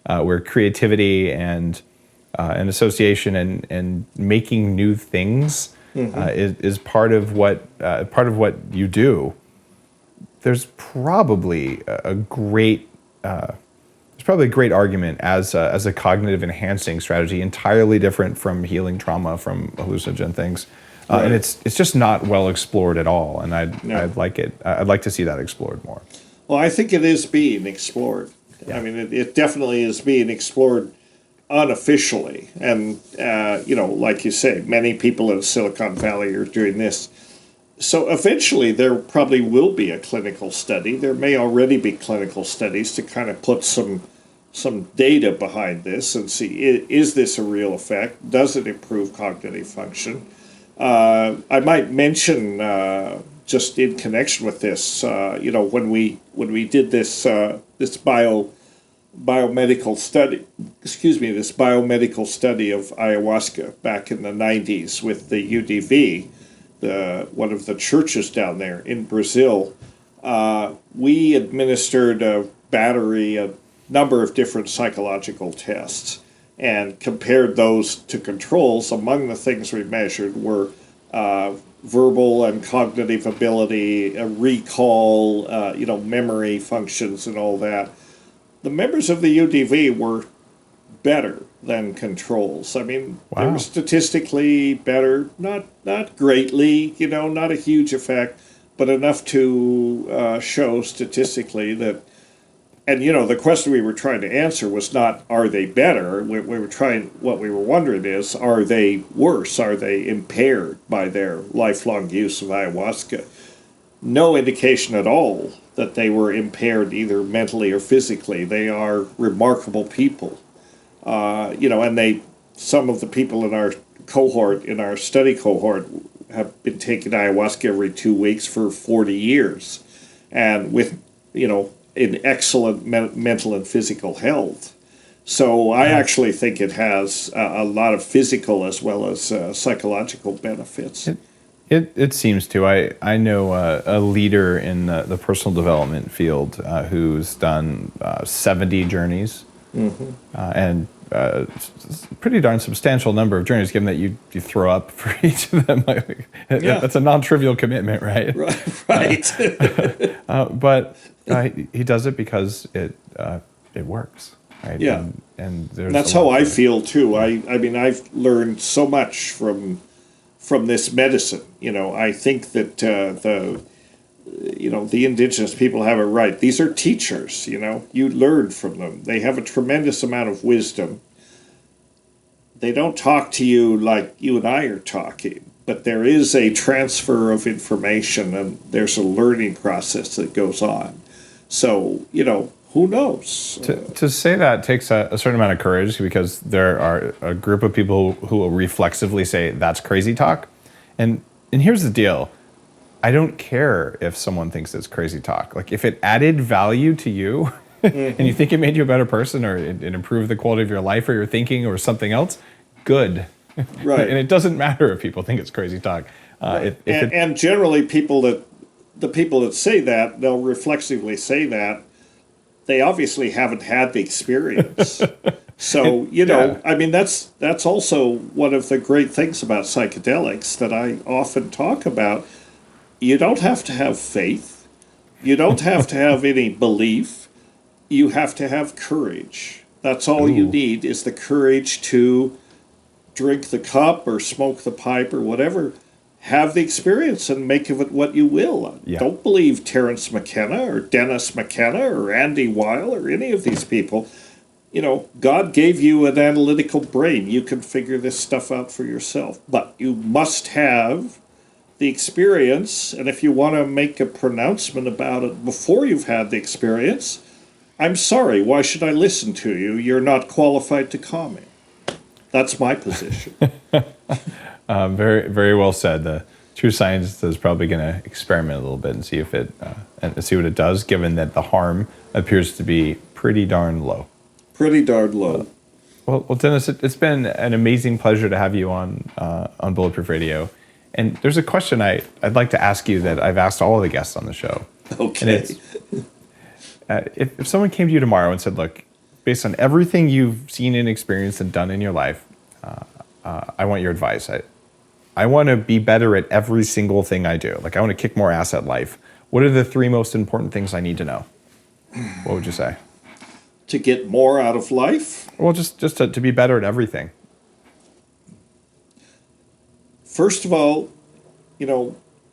where creativity and association and making new things is part of what you do, there's probably a great argument as a cognitive enhancing strategy, entirely different from healing trauma from hallucinogen things. And it's just not well explored at all, and I'd like to see that explored more. Well, I think it is being explored. Yeah. I mean, it definitely is being explored unofficially, and like you say, many people in Silicon Valley are doing this. So eventually, there probably will be a clinical study. There may already be clinical studies to kind of put some data behind this and see, is this a real effect? Does it improve cognitive function? I might mention just in connection with this, when we did this biomedical study, this biomedical study of ayahuasca back in the 90s with the UDV, one of the churches down there in Brazil, we administered a number of different psychological tests, and compared those to controls. Among the things we measured were verbal and cognitive ability, recall, memory functions and all that. The members of the UDV were better than controls. I mean, They were statistically better, not greatly, not a huge effect, but enough to show statistically that. And, the question we were trying to answer was not, are they better? What we were wondering is, are they worse? Are they impaired by their lifelong use of ayahuasca? No indication at all that they were impaired either mentally or physically. They are remarkable people. And some of the people in our study cohort, have been taking ayahuasca every 2 weeks for 40 years. And with, in excellent mental and physical health. So I actually think it has a lot of physical as well as psychological benefits. It seems to. I know a leader in the personal development field who's done 70 journeys, and pretty darn substantial number of journeys, given that you throw up for each of them. That's a non-trivial commitment, right? Right. But he does it because it works, right? Yeah, and that's how I feel too. I mean, I've learned so much from this medicine. I think that the indigenous people have it right. These are teachers. You learn from them. They have a tremendous amount of wisdom. They don't talk to you like you and I are talking, but there is a transfer of information, and there's a learning process that goes on. So, who knows? To say that takes a certain amount of courage, because there are a group of people who will reflexively say, that's crazy talk. And here's the deal. I don't care if someone thinks it's crazy talk. Like, if it added value to you and you think it made you a better person, or it improved the quality of your life or your thinking or something else, good. Right. And it doesn't matter if people think it's crazy talk. And generally the people that say that, they'll reflexively say that, they obviously haven't had the experience. So, I mean, that's also one of the great things about psychedelics that I often talk about. You don't have to have faith. You don't have to have any belief. You have to have courage. That's all you Ooh. need is the courage to drink the cup or smoke the pipe or whatever. Have the experience and make of it what you will. Yeah. Don't believe Terence McKenna or Dennis McKenna or Andy Weil or any of these people. God gave you an analytical brain. You can figure this stuff out for yourself. But you must have the experience. And if you want to make a pronouncement about it before you've had the experience, I'm sorry, why should I listen to you? You're not qualified to comment. That's my position. Very, very well said. The true scientist is probably going to experiment a little bit and see if it and see what it does, given that the harm appears to be pretty darn low. Pretty darn low. Well, Dennis, it's been an amazing pleasure to have you on Bulletproof Radio. And there's a question I'd like to ask you that I've asked all of the guests on the show. Okay. And it's, if someone came to you tomorrow and said, look, based on everything you've seen and experienced and done in your life, I want your advice. I want to be better at every single thing I do. Like, I want to kick more ass at life. What are the 3 most important things I need to know? What would you say? To get more out of life? Well, just to be better at everything. First of all,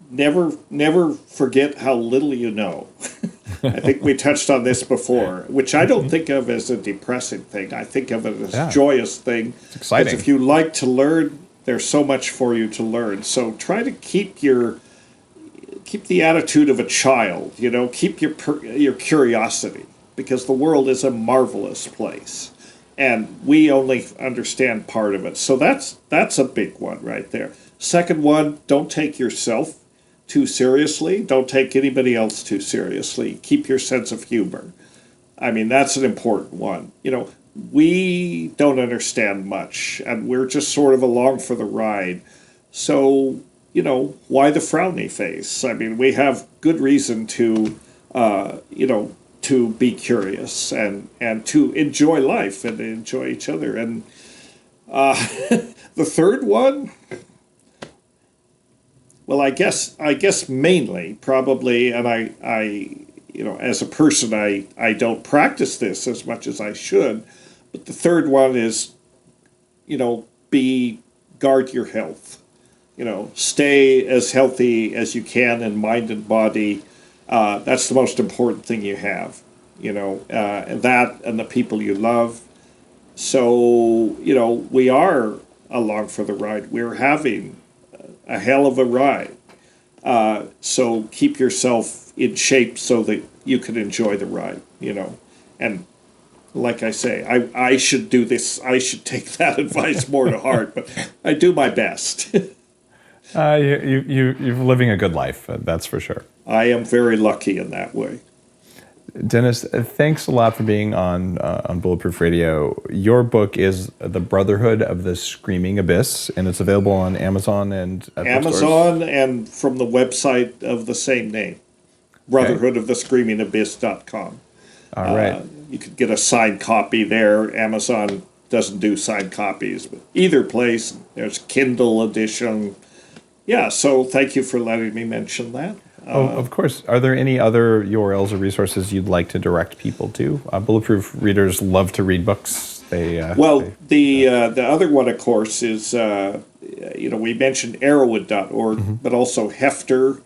never forget how little you know. I think we touched on this before, which I don't think of as a depressing thing. I think of it as a joyous thing. It's exciting. Because if you like to learn, there's so much for you to learn. So try to keep the attitude of a child. Keep your curiosity, because the world is a marvelous place, and we only understand part of it. So that's a big one right there. Second one, don't take yourself too seriously. Don't take anybody else too seriously. Keep your sense of humor. I mean, that's an important one. We don't understand much, and we're just sort of along for the ride. So, why the frowny face? I mean, we have good reason to, to be curious and to enjoy life and enjoy each other. And the third one, well, I guess mainly probably, and I as a person, I don't practice this as much as I should, but the third one is, guard your health. Stay as healthy as you can in mind and body. That's the most important thing you have. That and the people you love. So, we are along for the ride. We're having a hell of a ride. So keep yourself in shape so that you can enjoy the ride, And like I say, I should do this. I should take that advice more to heart, but I do my best. You're living a good life, that's for sure. I am very lucky in that way. Dennis, thanks a lot for being on Bulletproof Radio. Your book is The Brotherhood of the Screaming Abyss, and it's available on Amazon and at Amazon and from the website of the same name, brotherhoodofthescreamingabyss.com. All right. You could get a signed copy there. Amazon doesn't do signed copies, but either place, there's Kindle edition. Yeah, so thank you for letting me mention that. Of course. Are there any other URLs or resources you'd like to direct people to? Bulletproof readers love to read books. The other one, of course, is we mentioned Arrowwood.org, but also Hefter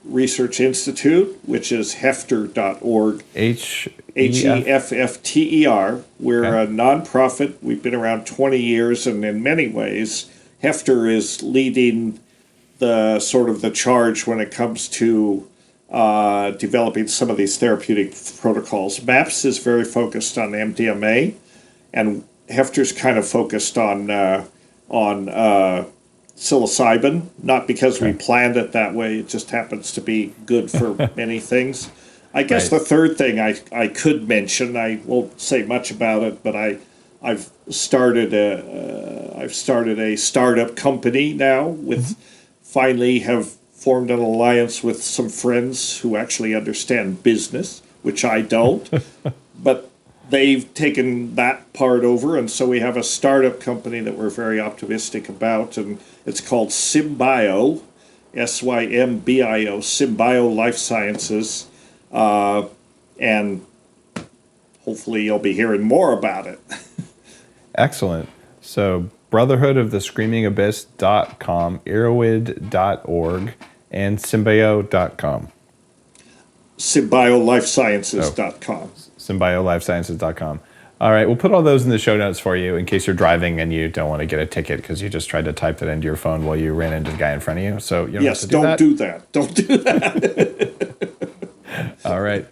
Research Institute, which is Hefter.org. HEFFTER. We're a nonprofit. We've been around 20 years, and in many ways, Hefter is leading the sort of the charge when it comes to developing some of these therapeutic protocols. MAPS is very focused on MDMA, and Hefter's kind of focused on psilocybin, not because we planned it that way. It just happens to be good for many things. I guess the third thing I could mention, I won't say much about it, but I've started a startup company now with. Finally have formed an alliance with some friends who actually understand business, which I don't. But they've taken that part over, and so we have a startup company that we're very optimistic about, and it's called Symbio, Symbio, Symbio Life Sciences, and hopefully you'll be hearing more about it. Excellent. So brotherhoodofthescreamingabyss.com, Erowid.org, and symbio.com. SymbioLifeSciences.com. SymbioLifeSciences.com. All right, we'll put all those in the show notes for you in case you're driving and you don't want to get a ticket because you just tried to type that into your phone while you ran into the guy in front of you. So you don't have to do that. do that. Don't do that. All right.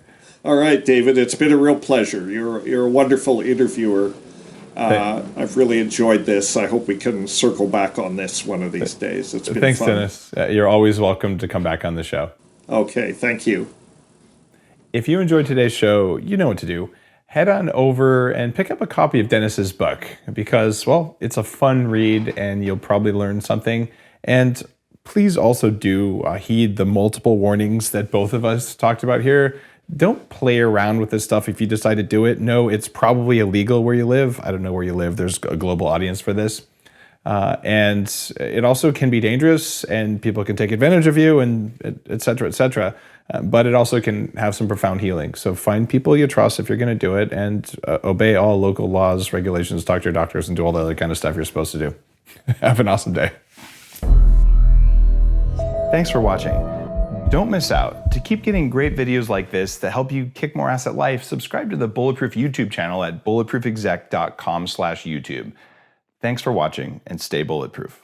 All right, David. It's been a real pleasure. You're a wonderful interviewer. I've really enjoyed this. I hope we can circle back on this one of these days. It's been Thanks, fun. Dennis. You're always welcome to come back on the show. Okay, thank you. If you enjoyed today's show, you know what to do. Head on over and pick up a copy of Dennis's book because, well, it's a fun read and you'll probably learn something. And please also do heed the multiple warnings that both of us talked about here. Don't play around with this stuff if you decide to do it. No, it's probably illegal where you live. I don't know where you live. There's a global audience for this. And it also can be dangerous and people can take advantage of you and et cetera, et cetera. But it also can have some profound healing. So find people you trust if you're going to do it and obey all local laws, regulations, talk to your doctors, and do all the other kind of stuff you're supposed to do. Have an awesome day. Thanks for watching. Don't miss out. To keep getting great videos like this that help you kick more ass at life, subscribe to the Bulletproof YouTube channel at bulletproofexec.com/YouTube. Thanks for watching and stay bulletproof.